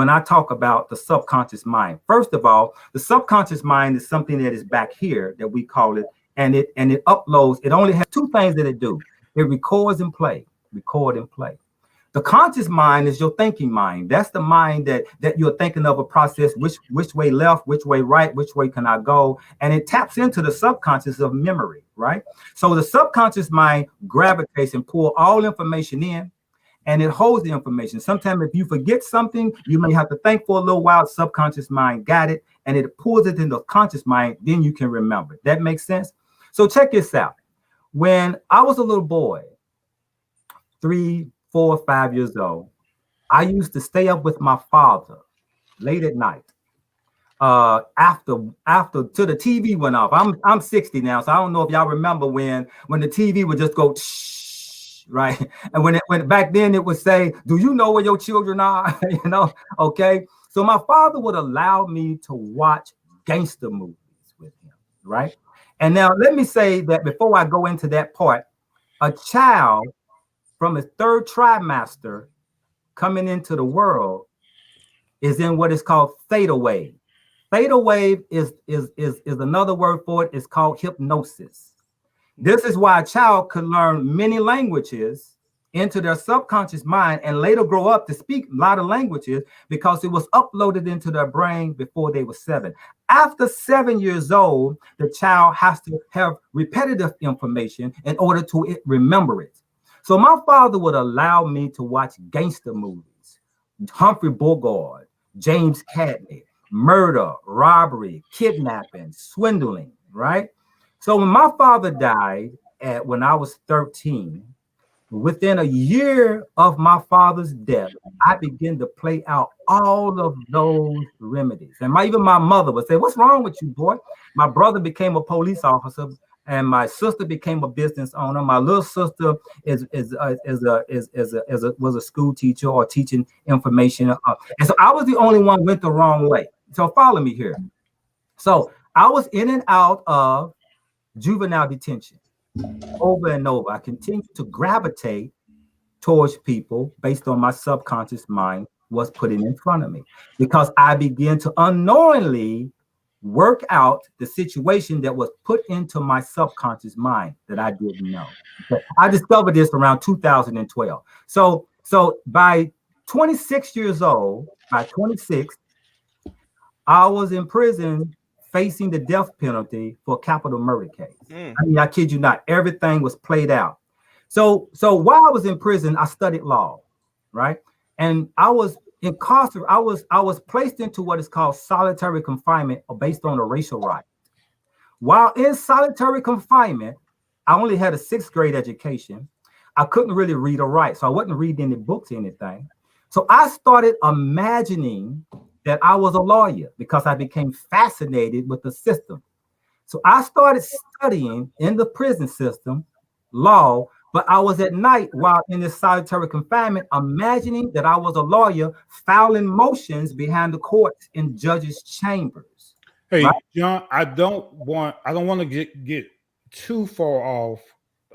I talk about the subconscious mind. First of all, the subconscious mind is something that is back here that we call it, and it uploads. It only has two things that it do. It records and play, record and play. The conscious mind is your thinking mind. That's the mind that you're thinking of a process, which way left, which way right, which way can I go? And it taps into the subconscious of memory, right? So the subconscious mind gravitates and pulls all information in, and it holds the information. Sometimes if you forget something, you may have to think for a little while. Subconscious mind got it, and it pulls it into the conscious mind. Then you can remember. That makes sense? So check this out. When I was a little boy, 3, 4, 5 years old, I used to stay up with my father late at night. After till the TV went off. I'm 60 now, so I don't know if y'all remember when the TV would just go shh, right? And when back then it would say, "Do you know where your children are?" You know, okay. So my father would allow me to watch gangster movies with him, right? And now let me say that before I go into that part, a child from his third trimester coming into the world is in what is called theta wave. Theta wave is another word for it. It's called hypnosis. This is why a child could learn many languages into their subconscious mind and later grow up to speak a lot of languages because it was uploaded into their brain before they were 7. After 7 years old, the child has to have repetitive information in order to remember it. So my father would allow me to watch gangster movies, Humphrey Bogart, James Cagney, murder, robbery, kidnapping, swindling, right? So when my father died when I was 13, within a year of my father's death, I began to play out all of those remedies. And even my mother would say, "What's wrong with you, boy?" My brother became a police officer, and my sister became a business owner. My little sister was a school teacher or teaching information, and so I was the only one went the wrong way. So follow me here. So I was in and out of juvenile detention over and over. I continued to gravitate towards people based on my subconscious mind was putting in front of me, because I began to unknowingly work out the situation that was put into my subconscious mind that I didn't know. I discovered this around 2012. So by 26 years old, by 26, I was in prison facing the death penalty for a capital murder case. I mean, I kid you not, everything was played out. So while I was in prison, I studied law, right? And I was incarcerated. I was placed into what is called solitary confinement based on a racial right. While in solitary confinement, I only had a 6th grade education. I couldn't really read or write, so I wasn't reading any books or anything. So I started imagining that I was a lawyer because I became fascinated with the system. So I started studying in the prison system law, but I was at night while in this solitary confinement, imagining that I was a lawyer filing motions behind the courts in judges' chambers. Hey, right? John, I don't want to get too far off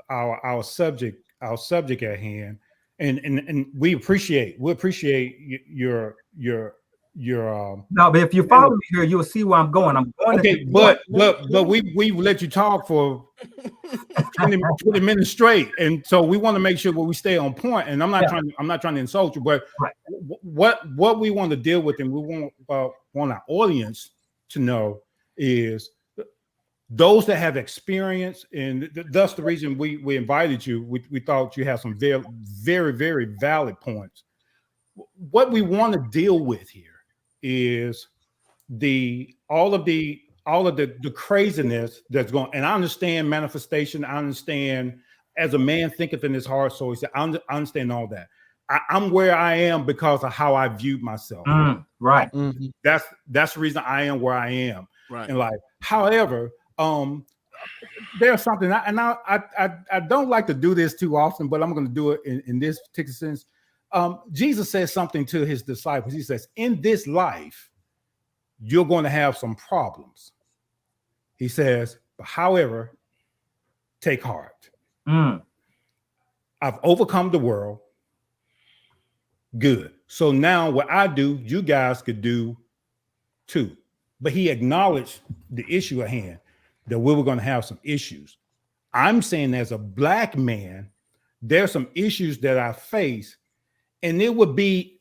our subject at hand, and we appreciate your no, but if you follow me here, you'll see where I'm going. I'm going. Okay, but we let you talk for 20 minutes straight, and so we want to make sure that we stay on point. And I'm not trying to insult you, but right. what we want to deal with, and we want our audience to know is those that have experience, and that's the reason we invited you. We thought you have some very, very, very valid points. What we want to deal with here is all of the craziness that's going. And I understand manifestation. I understand as a man thinketh in his heart, so he said, I understand all that. I'm where I am because of how I viewed myself. Right. Mm-hmm. That's the reason I am where I am Right. in life. However, there's something, I don't like to do this too often, but I'm going to do it in this particular sense. Jesus says something to his disciples. He says, in this life, you're going to have some problems. He says, but however, take heart. I've overcome the world. Good. So now what I do, you guys could do too. But he acknowledged the issue at hand, that we were going to have some issues. I'm saying as a black man, there's some issues that I face, and it would be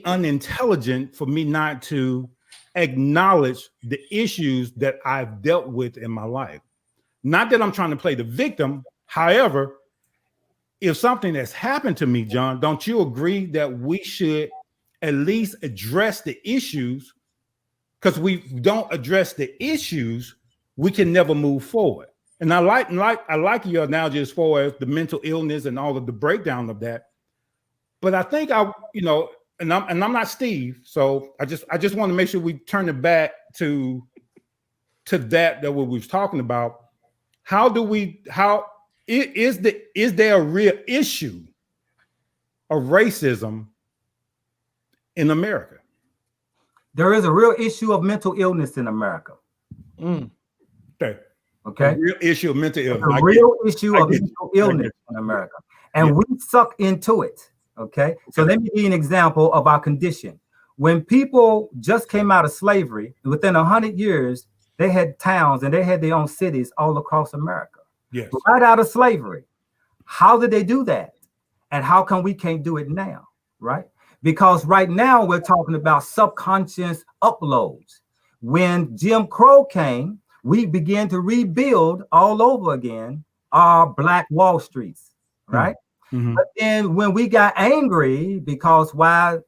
unintelligent for me not to acknowledge the issues that I've dealt with in my life. Not that I'm trying to play the victim. However, if something has happened to me, John, don't you agree that we should at least address the issues? Because we don't address the issues, we can never move forward. And I like your analogy as far as the mental illness and all of the breakdown of that. But I think and I'm not Steve, so I just want to make sure we turn it back to that what we was talking about. Is there a real issue of racism in America? There is a real issue of mental illness in America. Okay. A real issue of mental illness. A real issue of mental illness in America. And we suck into it. Okay. So let me give you an example of our condition. When people just came out of slavery, within 100 years, they had towns and they had their own cities all across America. Yes. Right out of slavery. How did they do that? And how come we can't do it now? Right? Because right now we're talking about subconscious uploads. When Jim Crow came, we began to rebuild all over again our Black Wall Streets, right? Mm-hmm. But then when we got angry because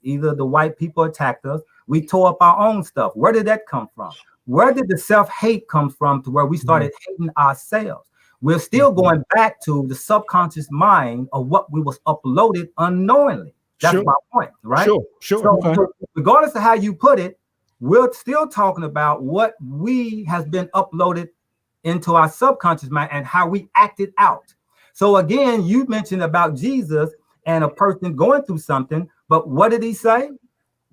either the white people attacked us, we tore up our own stuff. Where did that come from? Where did the self-hate come from to where we started hating ourselves? We're still going back to the subconscious mind of what we was uploaded unknowingly. That's my point, right? Sure. So regardless of how you put it, we're still talking about what has been uploaded into our subconscious mind and how we acted out. So again, you mentioned about Jesus and a person going through something, but what did he say?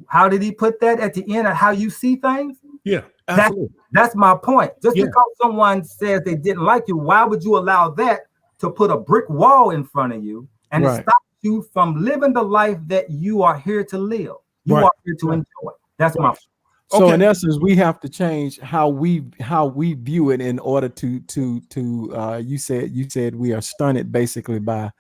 How did he put that at the end of how you see things? Yeah, absolutely. That's my point. Just because someone says they didn't like you, why would you allow that to put a brick wall in front of you and it stops you from living the life that you are here to live? You are here to enjoy. That's my point. So in essence, we have to change how we view it in order to you said we are stunted basically by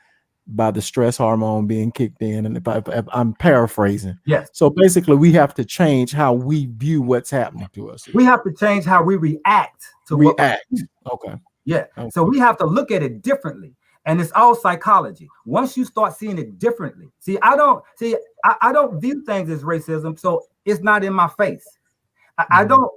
by the stress hormone being kicked in. And if I'm paraphrasing. Yes. So basically, we have to change how we view what's happening to us. We have to change how we react to React. Okay. Yeah. Okay. So we have to look at it differently. And it's all psychology. Once you start seeing it differently, I don't view things as racism, so it's not in my face. I don't.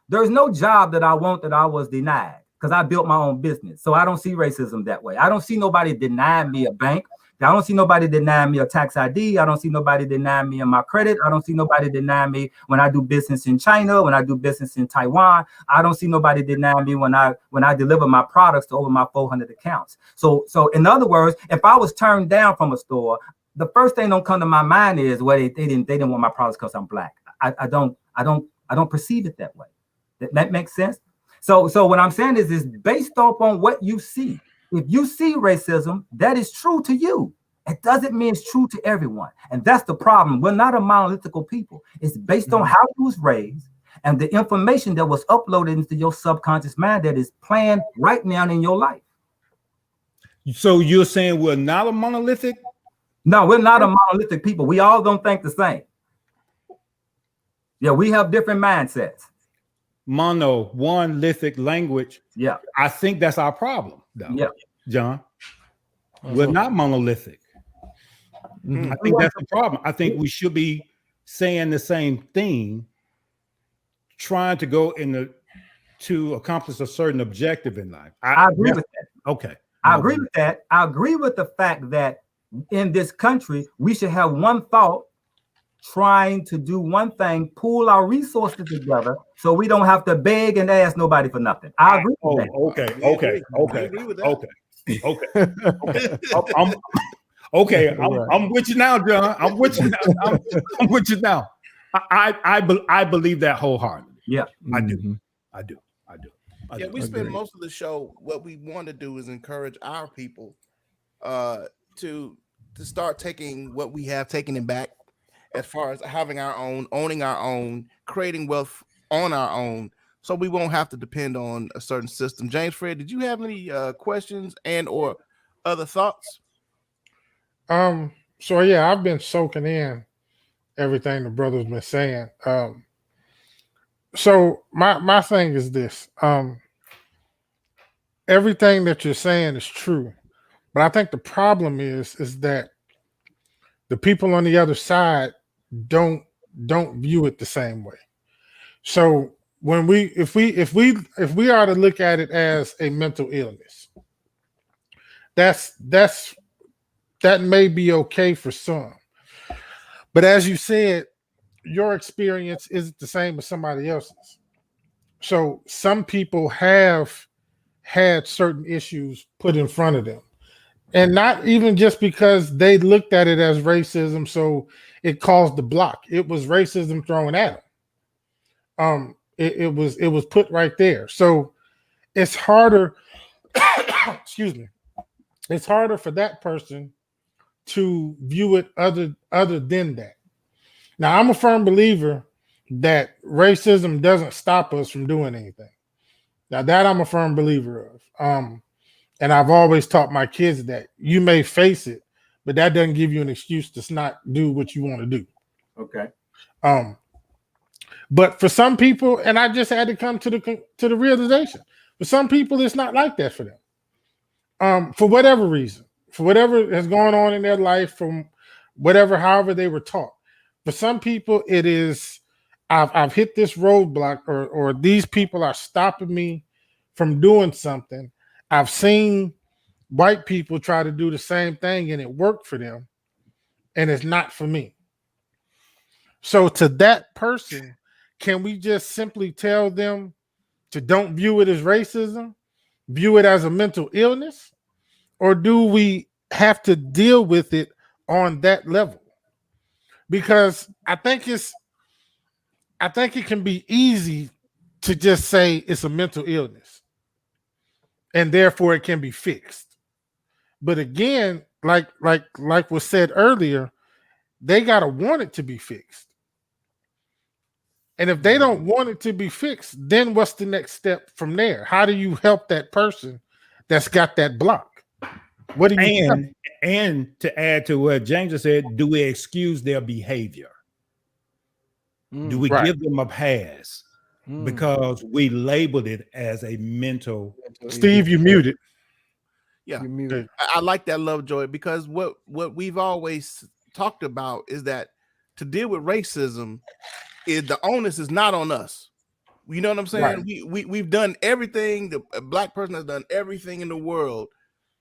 There's no job that I want that I was denied because I built my own business. So I don't see racism that way. I don't see nobody denying me a bank. I don't see nobody denying me a tax ID. I don't see nobody denying me my credit. I don't see nobody denying me when I do business in China, when I do business in Taiwan. I don't see nobody denying me when I deliver my products to over my 400 accounts. So in other words, if I was turned down from a store, the first thing don't come to my mind is, well, they didn't want my products because I'm black. I don't perceive it that way. That makes sense. So what I'm saying is based off on what you see. If you see racism, that is true to you. It doesn't mean it's true to everyone. And that's the problem. We're not a monolithical people. It's based on how you was raised and the information that was uploaded into your subconscious mind that is playing right now in your life. So you're saying we're not a monolithic? No, we're not a monolithic people. We all don't think the same. Yeah, we have different mindsets. One lithic language. Yeah. I think that's our problem, though. Yeah. John. We're not monolithic. I think that's the problem. I think we should be saying the same thing, trying to go to accomplish a certain objective in life. I agree with that. Okay. I agree with that. I agree with the fact that in this country, we should have one thought, trying to do one thing, pool our resources together so we don't have to beg and ask nobody for nothing. I agree with that. Okay. I'm with you now, John. I'm with you now. I'm with you now. I believe that wholeheartedly. Yeah, I do. Yeah, we spend most of the show. What we want to do is encourage our people to start taking what we have, taking it back, as far as having our own, owning our own, creating wealth on our own, so we won't have to depend on a certain system. James Fred, did you have any questions and or other thoughts? So yeah, I've been soaking in everything the brother's been saying. So my thing is this. Everything that you're saying is true, but I think the problem is that the people on the other side don't view it the same way. So when if we are to look at it as a mental illness, that may be okay for some. But as you said, your experience isn't the same as somebody else's. So some people have had certain issues put in front of them. And not even just because they looked at it as racism, so it caused the block. It was racism thrown at them. It was put right there. So it's harder. Excuse me. It's harder for that person to view it other than that. Now, I'm a firm believer that racism doesn't stop us from doing anything. Now, that I'm a firm believer of. And I've always taught my kids that you may face it, but that doesn't give you an excuse to not do what you want to do. Okay. But for some people, and I just had to come to the realization, for some people, it's not like that for them. For whatever reason, for whatever has gone on in their life, from however they were taught. For some people, it is, I've hit this roadblock, or these people are stopping me from doing something. I've seen white people try to do the same thing and it worked for them, and it's not for me. So to that person, can we just simply tell them to don't view it as racism, view it as a mental illness, or do we have to deal with it on that level? Because I think it can be easy to just say it's a mental illness, and therefore it can be fixed. But again, like was said earlier, they gotta want it to be fixed. And if they don't want it to be fixed, then what's the next step from there? How do you help that person that's got that block? What do you And to add to what James just said, do we excuse their behavior? Do we Right. give them a pass because we labeled it as a mental? Steve, you muted. Yeah, You muted. I like that, Lovejoy, because what we've always talked about is that to deal with racism, the onus is not on us. You know what I'm saying? Right. We've done everything. A black person has done everything in the world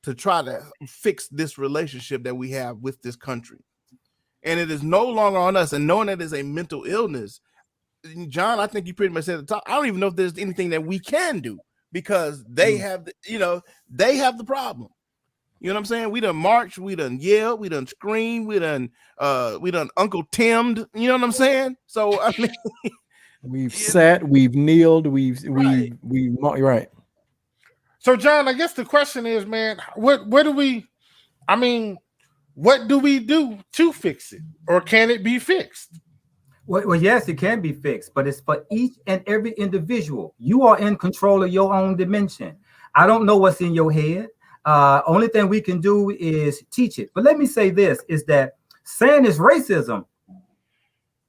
to try to fix this relationship that we have with this country, and it is no longer on us. And knowing that it's a mental illness, John, I think you pretty much said at the top. I don't even know if there's anything that we can do because they have, they have the problem. You know what I'm saying? We done marched, we done yelled, we done screamed, we done Uncle Tim'd. You know what I'm saying? So I mean, we've sat, we've kneeled, we've right. So, John, I guess the question is, man, what do we do to fix it, or can it be fixed? Well, yes, it can be fixed, but it's for each and every individual. You are in control of your own dimension. I don't know what's in your head. Only thing we can do is teach it. But let me say this, is that saying it's racism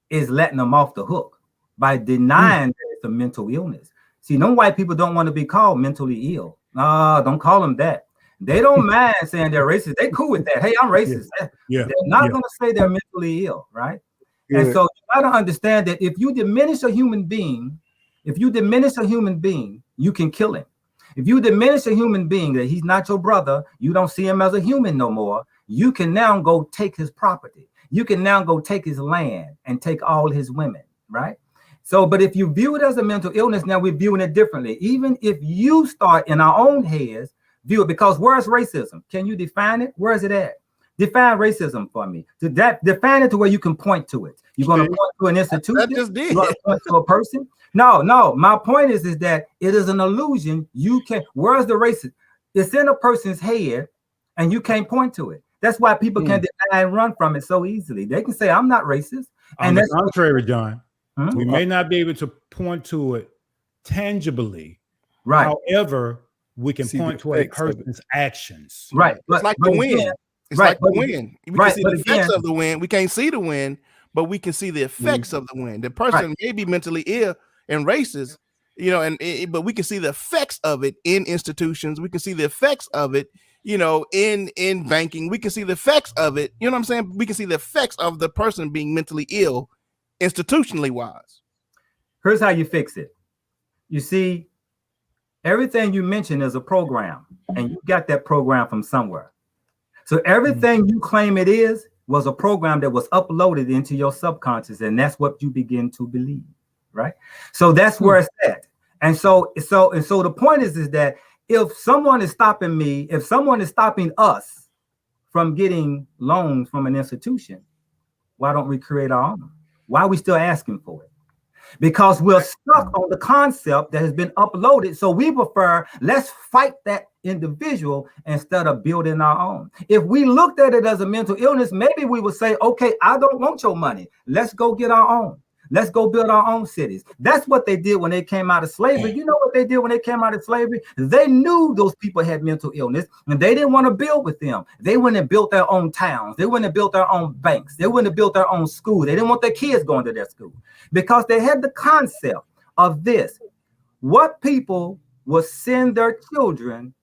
is letting them off the hook by denying that it's a mental illness. See, no white people don't want to be called mentally ill. Don't call them that. They don't mind saying they're racist. They cool with that. Hey, I'm racist. They're not going to say they're mentally ill, right? And so you got to understand that if you diminish a human being, you can kill him. If you diminish a human being, that he's not your brother, you don't see him as a human no more, you can now go take his property. You can now go take his land and take all his women, right? So, but if you view it as a mental illness, now we're viewing it differently. Even if you start in our own heads, view it, because where's racism? Can you define it? Where is it at? Define racism for me. Define it to where you can point to it. You're going to point to an institution. That just did. You're going to point to a person. No. My point is that it is an illusion. You can. Where's the racism? It's in a person's head, and you can't point to it. That's why people can deny and run from it so easily. They can say, "I'm not racist." On the contrary, John, we may not be able to point to it tangibly. Right. However, we can point to a person's actions. Right. It's like the wind. It's like the wind. We can see the effects of the wind. We can't see the wind, but we can see the effects of the wind. The person may be mentally ill and racist, but we can see the effects of it in institutions. We can see the effects of it, in banking. We can see the effects of it. You know what I'm saying? We can see the effects of the person being mentally ill, institutionally wise. Here's how you fix it. You see, everything you mentioned is a program, and you got that program from somewhere. So everything you claim it is was a program that was uploaded into your subconscious, and that's what you begin to believe, right? So that's where it's at. And so the point is that if someone is stopping me, if someone is stopping us from getting loans from an institution, why don't we create our own? Why are we still asking for it? Because we're stuck on the concept that has been uploaded. So we prefer, let's fight that individual instead of building our own. If we looked at it as a mental illness, maybe we would say, okay, I don't want your money. Let's go get our own. Let's go build our own cities. That's what they did when they came out of slavery. You know what they did when they came out of slavery? They knew those people had mental illness, and they didn't want to build with them. They went and built their own towns. They went and built their own banks. They went and built their own school. They didn't want their kids going to their school because they had the concept of this. What people would send their children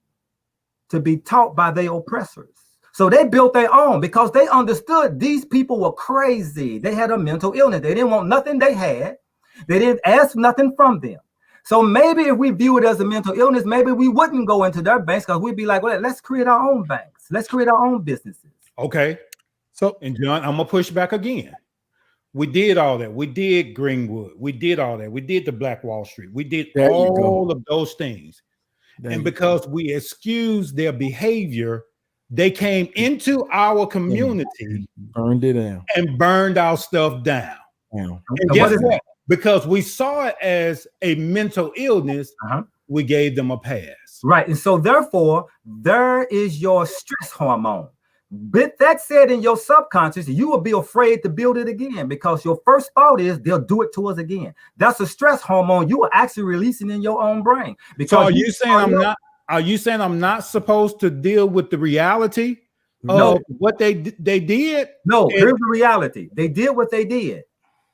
to be taught by their oppressors. So they built their own because they understood these people were crazy. They had a mental illness. They didn't want nothing they had. They didn't ask nothing from them. So maybe if we view it as a mental illness, maybe we wouldn't go into their banks because we'd be like, well, let's create our own banks. Let's create our own businesses. Okay. So, and John, I'm going to push back again. We did all that. We did Greenwood. We did all that. We did the Black Wall Street. We did all of those things. And because we excused their behavior, they came into our community, burned it down, and burned our stuff down. And guess what? Because we saw it as a mental illness, we gave them a pass. Right. And so therefore, there is your stress hormone. With that said, in your subconscious, you will be afraid to build it again because your first thought is they'll do it to us again. That's a stress hormone you are actually releasing in your own brain. Because so are you saying I'm not? Are you saying I'm not supposed to deal with the reality No. of what they did? No, And- here's the reality. They did what they did.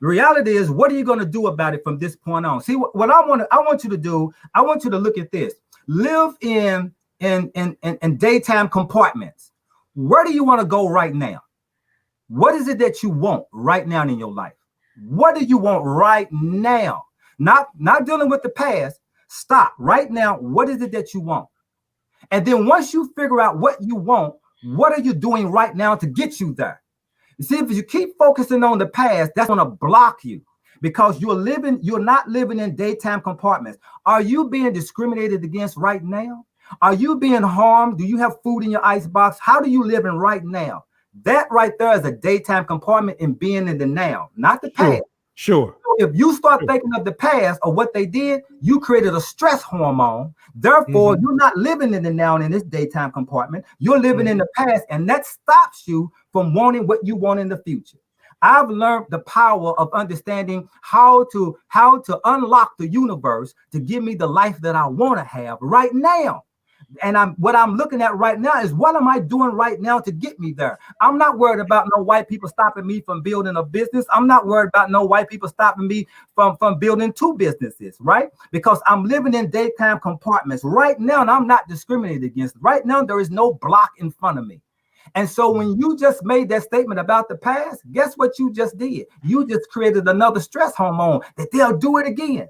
The reality is, what are you going to do about it from this point on? See, what I want you to do, I want you to look at this. Live in daytime compartments. Where do you want to go right now? What is it that you want right now in your life? What do you want right now? Not dealing with the past. Stop right now. What is it that you want? And then once you figure out what you want, what are you doing right now to get you there? You see, if you keep focusing on the past, that's going to block you because you're not living in daytime compartments. Are you being discriminated against right now? Are you being harmed? Do you have food in your icebox? How do you live in right now? That right there is a daytime compartment in being in the now, not the past. Sure. If you start thinking of the past or what they did, you created a stress hormone. Therefore, you're not living in the now in this daytime compartment. You're living in the past, and that stops you from wanting what you want in the future. I've learned the power of understanding how to unlock the universe to give me the life that I want to have right now. And what I'm looking at right now is what am I doing right now to get me there? I'm not worried about no white people stopping me from building a business. I'm not worried about no white people stopping me from building 2 businesses, right? Because I'm living in daytime compartments right now, and I'm not discriminated against. Right now, there is no block in front of me. And so when you just made that statement about the past, guess what you just did? You just created another stress hormone that they'll do it again.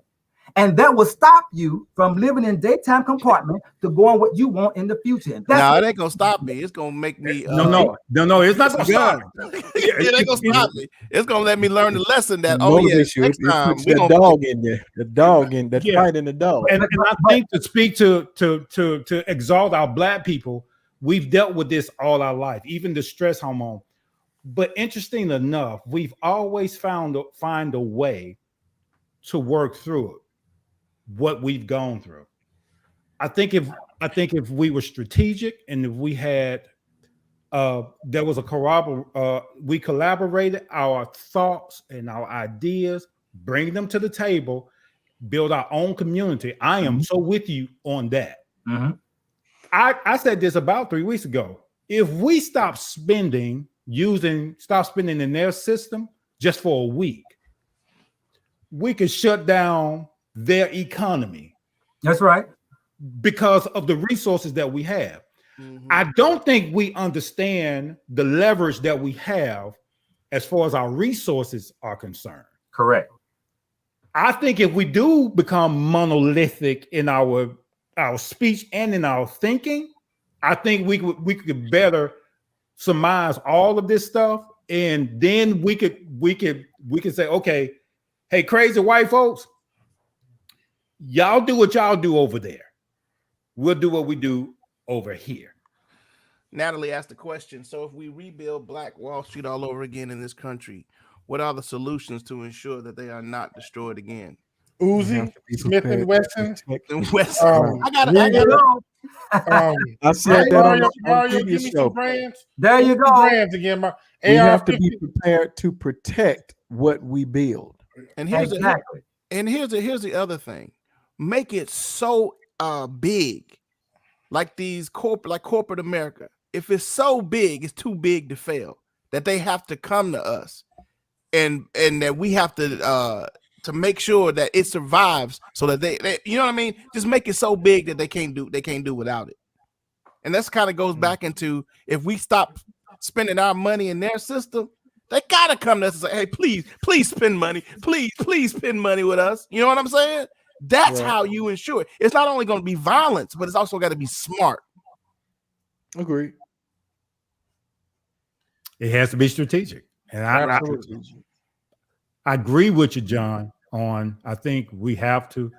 And that will stop you from living in daytime compartment to go on what you want in the future. And Now it ain't gonna stop me. It's gonna make me. No, it's not gonna stop. It ain't gonna stop me. It's gonna let me learn the lesson that next time puts that dog in there. The dog in that's fighting the dog. And I think to speak to exalt our black people, we've dealt with this all our life, even the stress hormone. But interesting enough, we've always find a way to work through it. What we've gone through. I think if we were strategic and if we had there was we collaborated our thoughts and our ideas, bring them to the table, build our own community. I am so with you on that. I said this about 3 weeks ago. If we stop spending in their system just for a week, we could shut down their economy. That's right. Because of the resources that we have. I don't think we understand the leverage that we have as far as our resources are concerned. Correct. I think if we do become monolithic in our speech and in our thinking, I think we could better surmise all of this stuff, and then we could say, okay, hey, crazy white folks, y'all do what y'all do over there. We'll do what we do over here. Natalie asked the question, so if we rebuild Black Wall Street all over again in this country, what are the solutions to ensure that they are not destroyed again? Uzi, Smith and Wesson. I got I said that on the Mario, previous give me show. some brands. There you go. Brands again. We have to be prepared to protect what we build. And here's here's the other thing. Make it so big, like corporate America. If it's so big, it's too big to fail. That they have to come to us, and that we have to make sure that it survives, so that they you know what I mean. Just make it so big that they can't do without it. And that's kind of goes back into, if we stop spending our money in their system, they gotta come to us and say, hey, please spend money, please spend money with us. You know what I'm saying? That's how you ensure it. It's not only going to be violence, but it's also got to be smart. Agreed. It has to be strategic. And I agree with you, John, I think we have to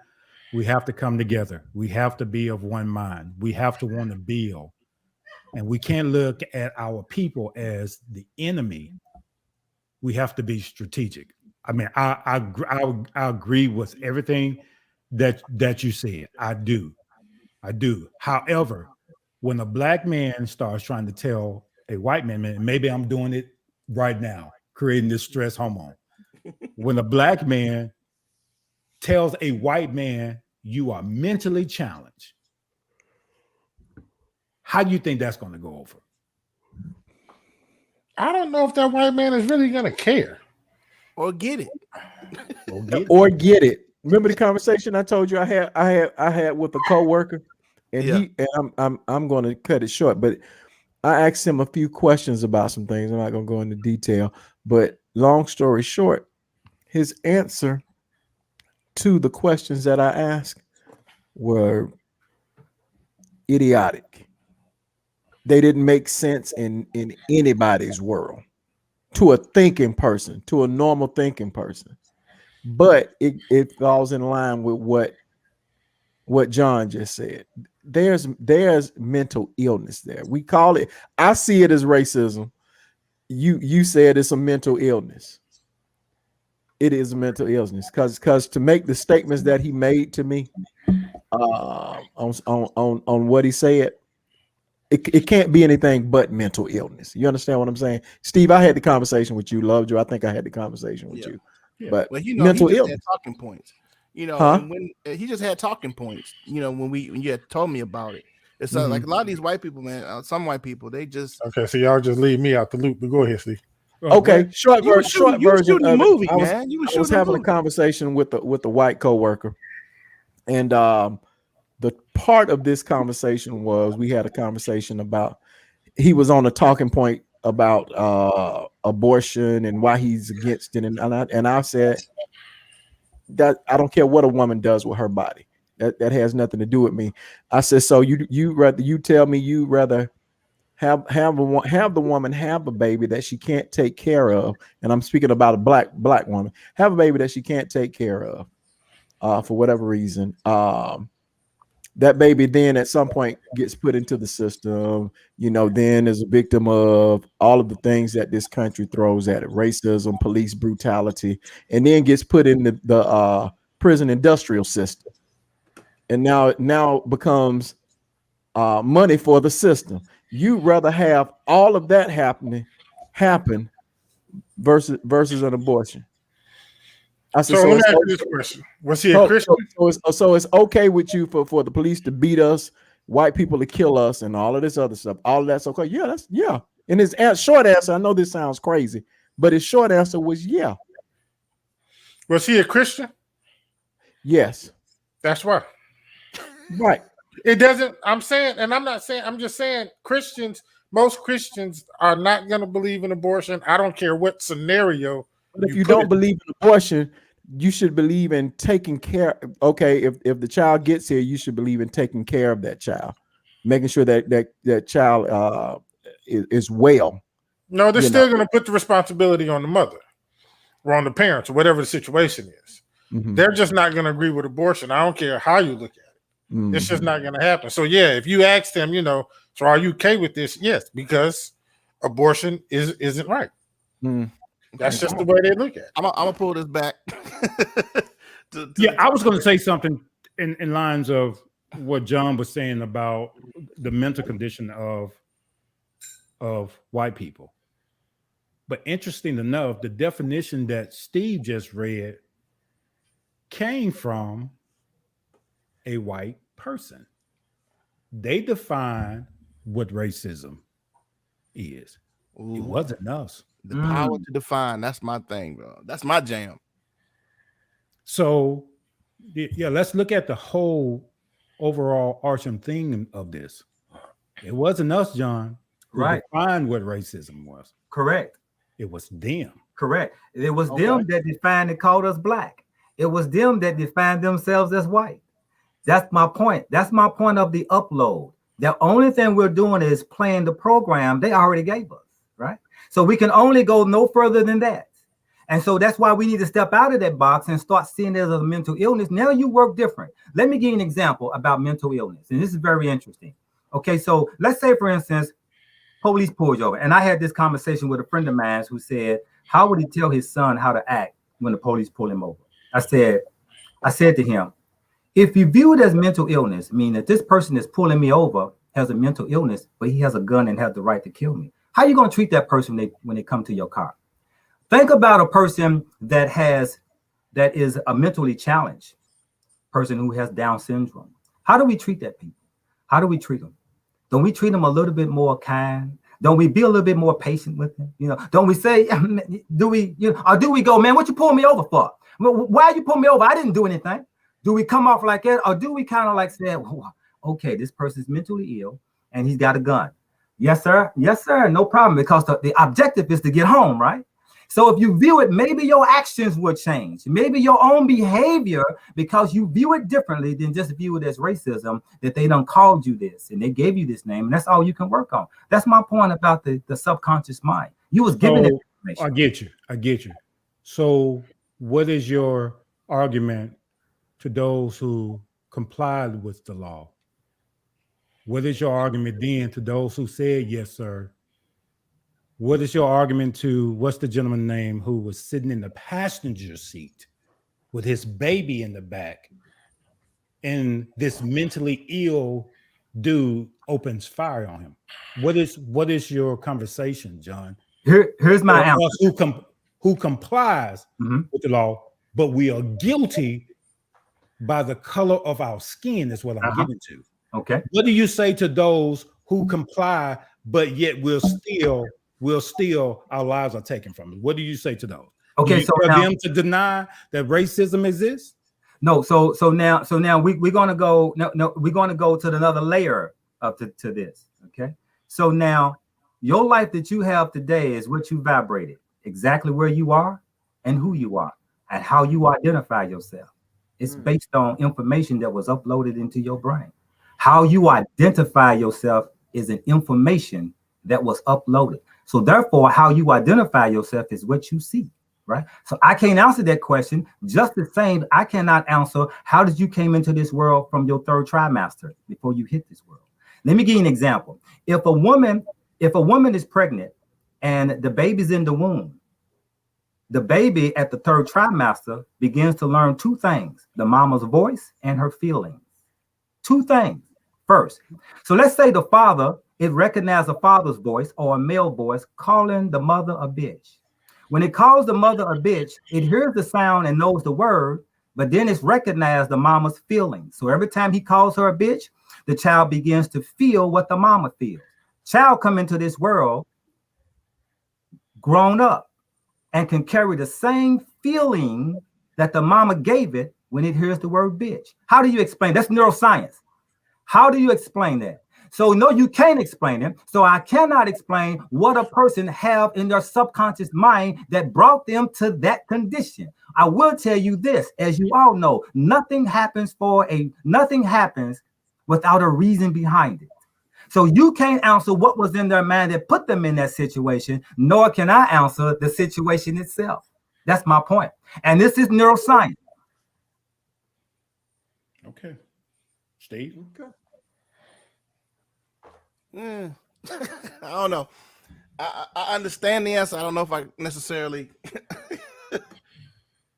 come together. We have to be of one mind. We have to want to build. And we can't look at our people as the enemy. We have to be strategic. I mean, I agree with everything that you said. I do. However, when a black man starts trying to tell a white man, and maybe I'm doing it right now, creating this stress hormone. When a black man tells a white man, you are mentally challenged, How do you think that's going to go over? I don't know if that white man is really gonna care or get it. Or get it. Remember the conversation I told you I had with a coworker, and I'm going to cut it short, but I asked him a few questions about some things. I'm not going to go into detail, but long story short, his answer to the questions that I asked were idiotic. They didn't make sense in anybody's world, to a thinking person, to a normal thinking person. But it falls in line with what John just said. There's mental illness there. We call it, I see it as racism. You said it's a mental illness. It is a mental illness because to make the statements that he made to me on what he said, it can't be anything but mental illness. You understand what I'm saying? Steve, I had the conversation with you. Loved you. I think I had the conversation with you. Yeah. But well, mental he just illness. had talking points. And when he just had talking points, when you had told me about it. It's like a lot of these white people, man. Some white people, they just okay. So y'all just leave me out the loop. But go ahead, Steve. Okay, short version of it. Movie, I was having a conversation with the white coworker, and the part of this conversation was we had a conversation about, he was on a talking point about abortion and why he's against it, and I said that I don't care what a woman does with her body, that has nothing to do with me. I said, so you tell me you rather have the woman have a baby that she can't take care of, and I'm speaking about a black woman, have a baby that she can't take care of for whatever reason. That baby then at some point gets put into the system, then is a victim of all of the things that this country throws at it: racism, police brutality, and then gets put in the prison industrial system, and now becomes money for the system. You'd rather have all of that happen versus an abortion. I said, so let me ask you this question: was he a Christian? So it's okay with you for the police to beat us, white people to kill us, and all of this other stuff. All of that's okay. Yeah. And his short answer, I know this sounds crazy, but his short answer was yeah. Was he a Christian? Yes. That's why. Right. It doesn't. I'm saying, and I'm not saying. I'm just saying Christians. Most Christians are not going to believe in abortion. I don't care what scenario. But if you don't believe in abortion, you should believe in taking care. Okay, if the child gets here, you should believe in taking care of that child, making sure that child is well. No, they're still going to put the responsibility on the mother or on the parents or whatever the situation is. Mm-hmm. They're just not going to agree with abortion. I don't care how you look at it. Mm-hmm. It's just not going to happen. So yeah, if you ask them, so are you okay with this? Yes, because abortion isn't right. Mm-hmm. That's just the way they look at it. I'm gonna pull this back. I was going to say something in lines of what John was saying about the mental condition of white people. But interesting enough, the definition that Steve just read came from a white person. They define what racism is. Ooh. It wasn't us. The power to define. That's my thing, bro. That's my jam. So, let's look at the whole overall arching theme of this. It wasn't us, John, who defined what racism was. Correct. It was them. Correct. It was them that defined and called us black. It was them that defined themselves as white. That's my point. That's my point of the upload. The only thing we're doing is playing the program they already gave us, right? So we can only go no further than that. And so that's why we need to step out of that box and start seeing it as a mental illness. Now you work different. Let me give you an example about mental illness. And this is very interesting. Okay, so let's say, for instance, police pulls you over. And I had this conversation with a friend of mine who said, how would he tell his son how to act when the police pull him over? I said to him, if you view it as mental illness, meaning that this person is pulling me over has a mental illness, but he has a gun and has the right to kill me, how are you going to treat that person when they come to your car? Think about a person that is a mentally challenged person who has Down syndrome. How do we treat that people? How do we treat them? Don't we treat them a little bit more kind? Don't we be a little bit more patient with them? You know, don't we say, do we, you know, or do we go, man, what you pull me over for? Why you pull me over? I didn't do anything. Do we come off like that? Or do we kind of like say, well, okay, this person's mentally ill and he's got a gun. Yes, sir. Yes, sir. No problem. Because the objective is to get home, right? So if you view it, maybe your actions will change. Maybe your own behavior, because you view it differently than just view it as racism, that they done called you this and they gave you this name. And that's all you can work on. That's my point about the subconscious mind. You was given So, information. I get you. So what is your argument to those who complied with the law? What is your argument then to those who said, yes, sir? What is your argument to, what's the gentleman's name who was sitting in the passenger seat with his baby in the back, and this mentally ill dude opens fire on him? What is your conversation, John? Here's my answer. Who complies with the law, but we are guilty by the color of our skin, is what I'm getting to. Okay. What do you say to those who comply, but yet will still our lives are taken from us? What do you say to those? Okay, do you so tell now, them to deny that racism exists? No, so now we're gonna go we're gonna go to another layer up to this. Okay, so now your life that you have today is what you vibrated, exactly where you are and who you are and how you identify yourself. It's based on information that was uploaded into your brain. How you identify yourself is an information that was uploaded. So therefore, how you identify yourself is what you see. Right. So I can't answer that question. Just the same, I cannot answer how did you came into this world from your third trimester before you hit this world. Let me give you an example. If a woman is pregnant and the baby's in the womb, the baby at the third trimester begins to learn two things: the mama's voice and her feelings. Two things first. So let's say the father, it recognizes a father's voice or a male voice calling the mother a bitch. When it calls the mother a bitch, it hears the sound and knows the word, but then it's recognized the mama's feelings. So every time he calls her a bitch, the child begins to feel what the mama feels. Child come into this world grown up and can carry the same feeling that the mama gave it when it hears the word bitch. How do you explain? That's neuroscience. How do you explain that? So no, you can't explain it. So I cannot explain what a person have in their subconscious mind that brought them to that condition. I will tell you this, as you all know, nothing happens without a reason behind it. So you can't answer what was in their mind that put them in that situation, nor can I answer the situation itself. That's my point. And this is neuroscience. Okay. Steve? Okay. I don't know. I understand the answer. I don't know if I necessarily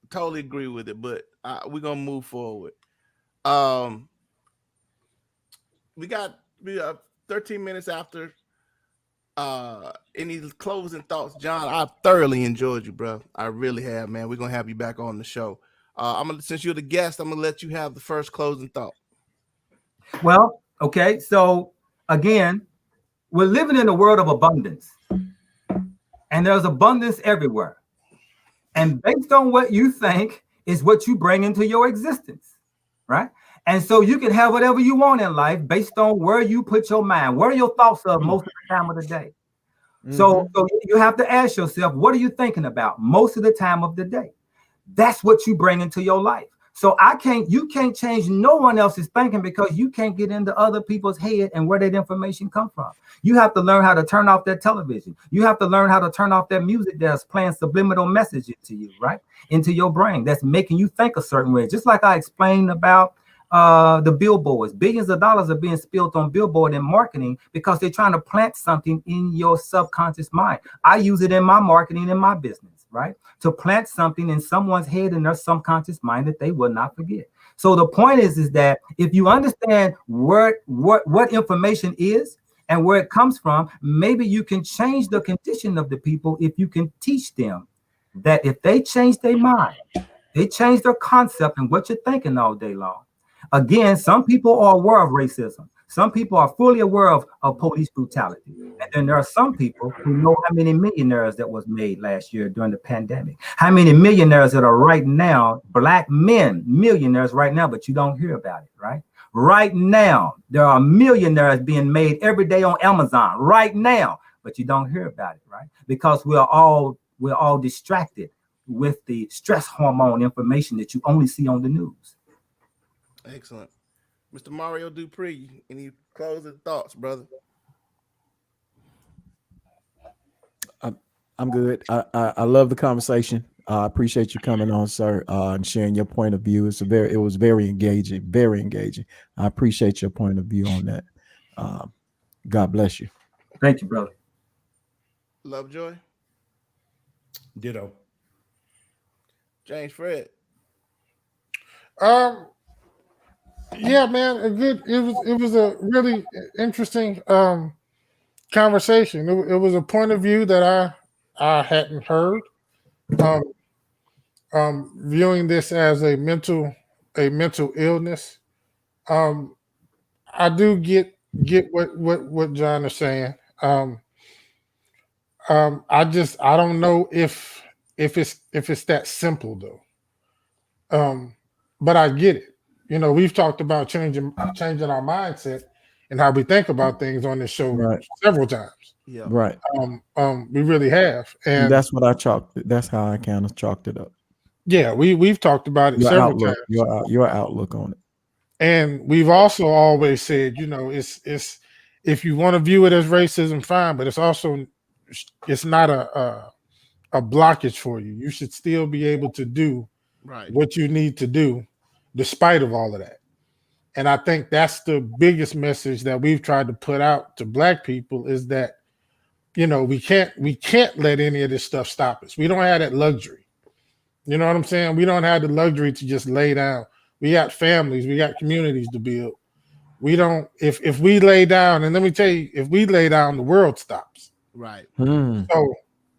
totally agree with it, but we're gonna move forward. We got 13 minutes after. Any closing thoughts, John? I thoroughly enjoyed you, bro. I really have, man. We're gonna have you back on the show. Since you're the guest, I'm gonna let you have the first closing thought. Well, okay, so again, we're living in a world of abundance, and there's abundance everywhere. And based on what you think is what you bring into your existence, right? And so you can have whatever you want in life based on where you put your mind. What are your thoughts of most of the time of the day? So you have to ask yourself, what are you thinking about most of the time of the day? That's what you bring into your life. So you can't change no one else's thinking, because you can't get into other people's head and where that information come from. You have to learn how to turn off that television. You have to learn how to turn off that music that's playing subliminal messages to you, right? Into your brain, that's making you think a certain way. Just like I explained about the billboards. Billions of dollars are being spilled on billboard and marketing because they're trying to plant something in your subconscious mind. I use it in my marketing in my business, right? To plant something in someone's head in their subconscious mind that they will not forget. So the point is that if you understand what information is and where it comes from, maybe you can change the condition of the people if you can teach them that if they change their mind, they change their concept and what you're thinking all day long. Again, some people are aware of racism. Some people are fully aware of police brutality. And then there are some people who know how many millionaires that was made last year during the pandemic. How many millionaires that are right now, black men, millionaires right now, but you don't hear about it, right? Right now, there are millionaires being made every day on Amazon right now, but you don't hear about it, right? Because we're all distracted with the stress hormone information that you only see on the news. Excellent. Mr. Mario Dupree, any closing thoughts, brother? I'm good. I love the conversation. I appreciate you coming on, sir, and sharing your point of view. It was very engaging, very engaging. I appreciate your point of view on that. God bless you. Thank you, brother. Lovejoy, Ditto. James Fred. Yeah, man, it was a really interesting conversation. It was a point of view that I hadn't heard. Viewing this as a mental illness. I do get what John is saying. I don't know if it's that simple though. But I get it. You know, we've talked about changing our mindset and how we think about things on this show several times. Yeah. Right. We really have. And that's what that's how I kind of chalked it up. Yeah, we've talked about it several times. Your outlook on it. And we've also always said, you know, it's if you want to view it as racism, fine, but it's not a blockage for you. You should still be able to do what you need to do despite of all of that. And I think that's the biggest message that we've tried to put out to Black people is that, you know, we can't let any of this stuff stop us. We don't have that luxury. You know what I'm saying? We don't have the luxury to just lay down. We got families, we got communities to build. We don't, if we lay down, and let me tell you, if we lay down, the world stops. Right. So,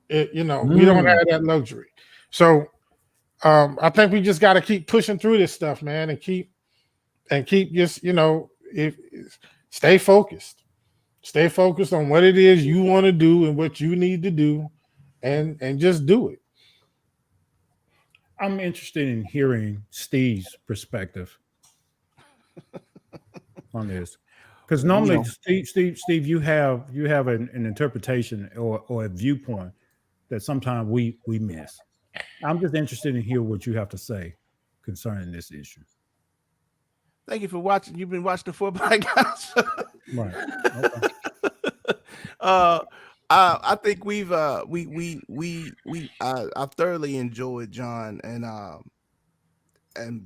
we don't have that luxury. So I think we just got to keep pushing through this stuff, man, and keep just, you know, stay focused. Stay focused on what it is you want to do and what you need to do, and just do it. I'm interested in hearing Steve's perspective on this, because normally, Steve, you have an interpretation or a viewpoint that sometimes we miss. I'm just interested in hear what you have to say concerning this issue. Thank you for watching. You've been watching the Four Black Guys. Right. Okay. I think I thoroughly enjoyed John and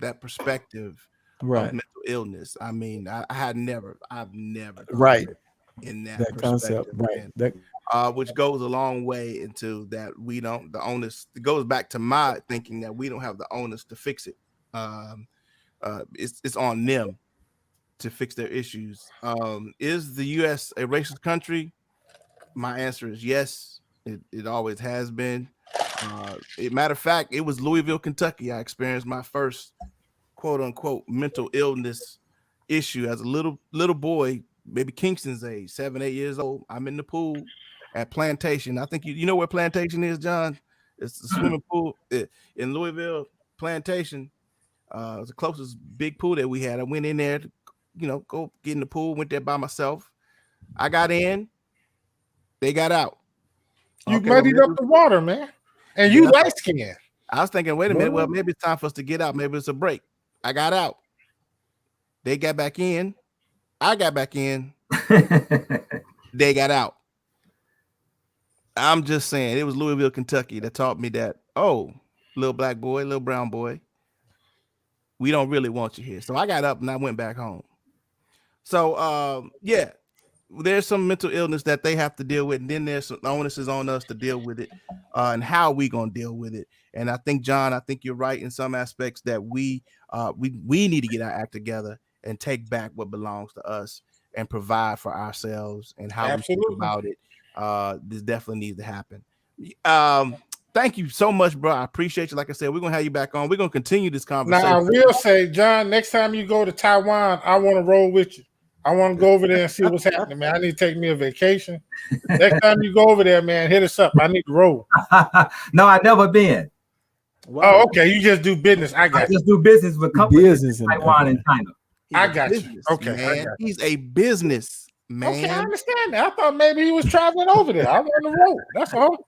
that perspective of mental illness. I mean, I've never in that concept, which goes a long way into that the onus. It goes back to my thinking that we don't have the onus to fix it. It's on them to fix their issues. Is the U.S. a racist country? My answer is yes. It always has been. Matter of fact, it was Louisville, Kentucky. I experienced my first quote unquote mental illness issue as a little boy, maybe Kingston's age, 7, 8 years old. I'm in the pool at Plantation. I think you know where Plantation is, John. It's the swimming pool in Louisville. Plantation. It's the closest big pool that we had. I went in there to, go get in the pool. Went there by myself. I got in. They got out. You muddied up the water, man. And you light skinned. I was thinking, wait a minute. Well, maybe it's time for us to get out. Maybe it's a break. I got out. They got back in. I got back in. They got out. I'm just saying, it was Louisville, Kentucky that taught me that, little black boy, little brown boy, we don't really want you here. So I got up and I went back home. So, there's some mental illness that they have to deal with. And then there's some onuses on us to deal with it and how we going to deal with it. And I think, John, you're right in some aspects that we need to get our act together and take back what belongs to us and provide for ourselves and how we think about it. This definitely needs to happen. Thank you so much, bro. I appreciate you. Like I said, we're going to have you back on. We're going to continue this conversation. Now, I will say, John, next time you go to Taiwan, I want to roll with you. I want to go over there and see what's happening, man. I need to take me a vacation. Next time you go over there, man, hit us up. I need to roll. No, I've never been. Oh, okay. You just do business. I I got you. just do business with companies Business in in Taiwan and China. He's I a got you. business Okay, I man. got you. He's a business man. Okay, I understand that. I thought maybe he was traveling over there. I want to roll. That's all.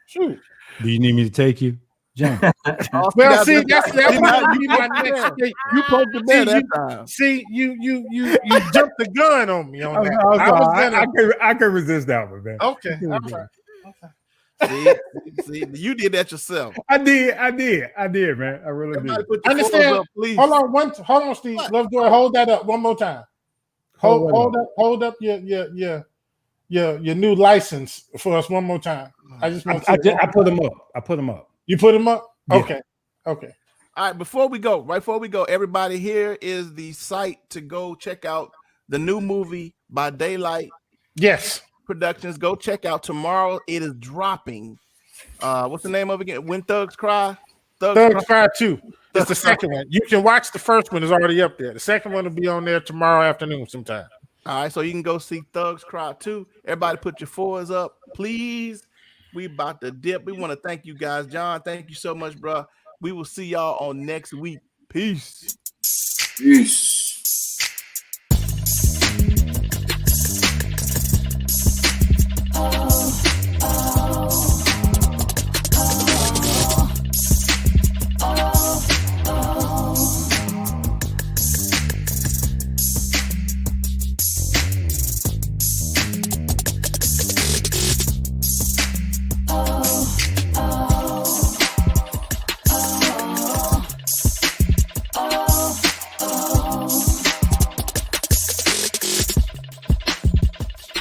Shoot. Do you need me to take you, James? Oh, Well, see, that's see, now gonna you be my poked the next bear. statement. You poked the bear that time. See, you jumped the gun on me on that. I'm I was sorry. gonna. I can resist that one, man. Okay, all right. See, you did that yourself. I did, man. I really Everybody did. put your Understand? phones up, please. Hold on, Steve. What? Lovejoy, hold that up one more time. Hold up your new license for us one more time. I just want to. I put them up. You put them up? Yeah. Okay. All right, before we go, everybody, here is the site to go check out the new movie by Daylight Yes. Productions. Go check out tomorrow. It is dropping. What's the name of it again? When Thugs Cry? Thugs Cry 2. That's the second one. You can watch the first one, is already up there. The second one will be on there tomorrow afternoon sometime. All right, so you can go see Thugs Cry 2. Everybody put your fours up, please. We about to dip. We want to thank you guys. John, thank you so much, bro. We will see y'all on next week. Peace. Peace.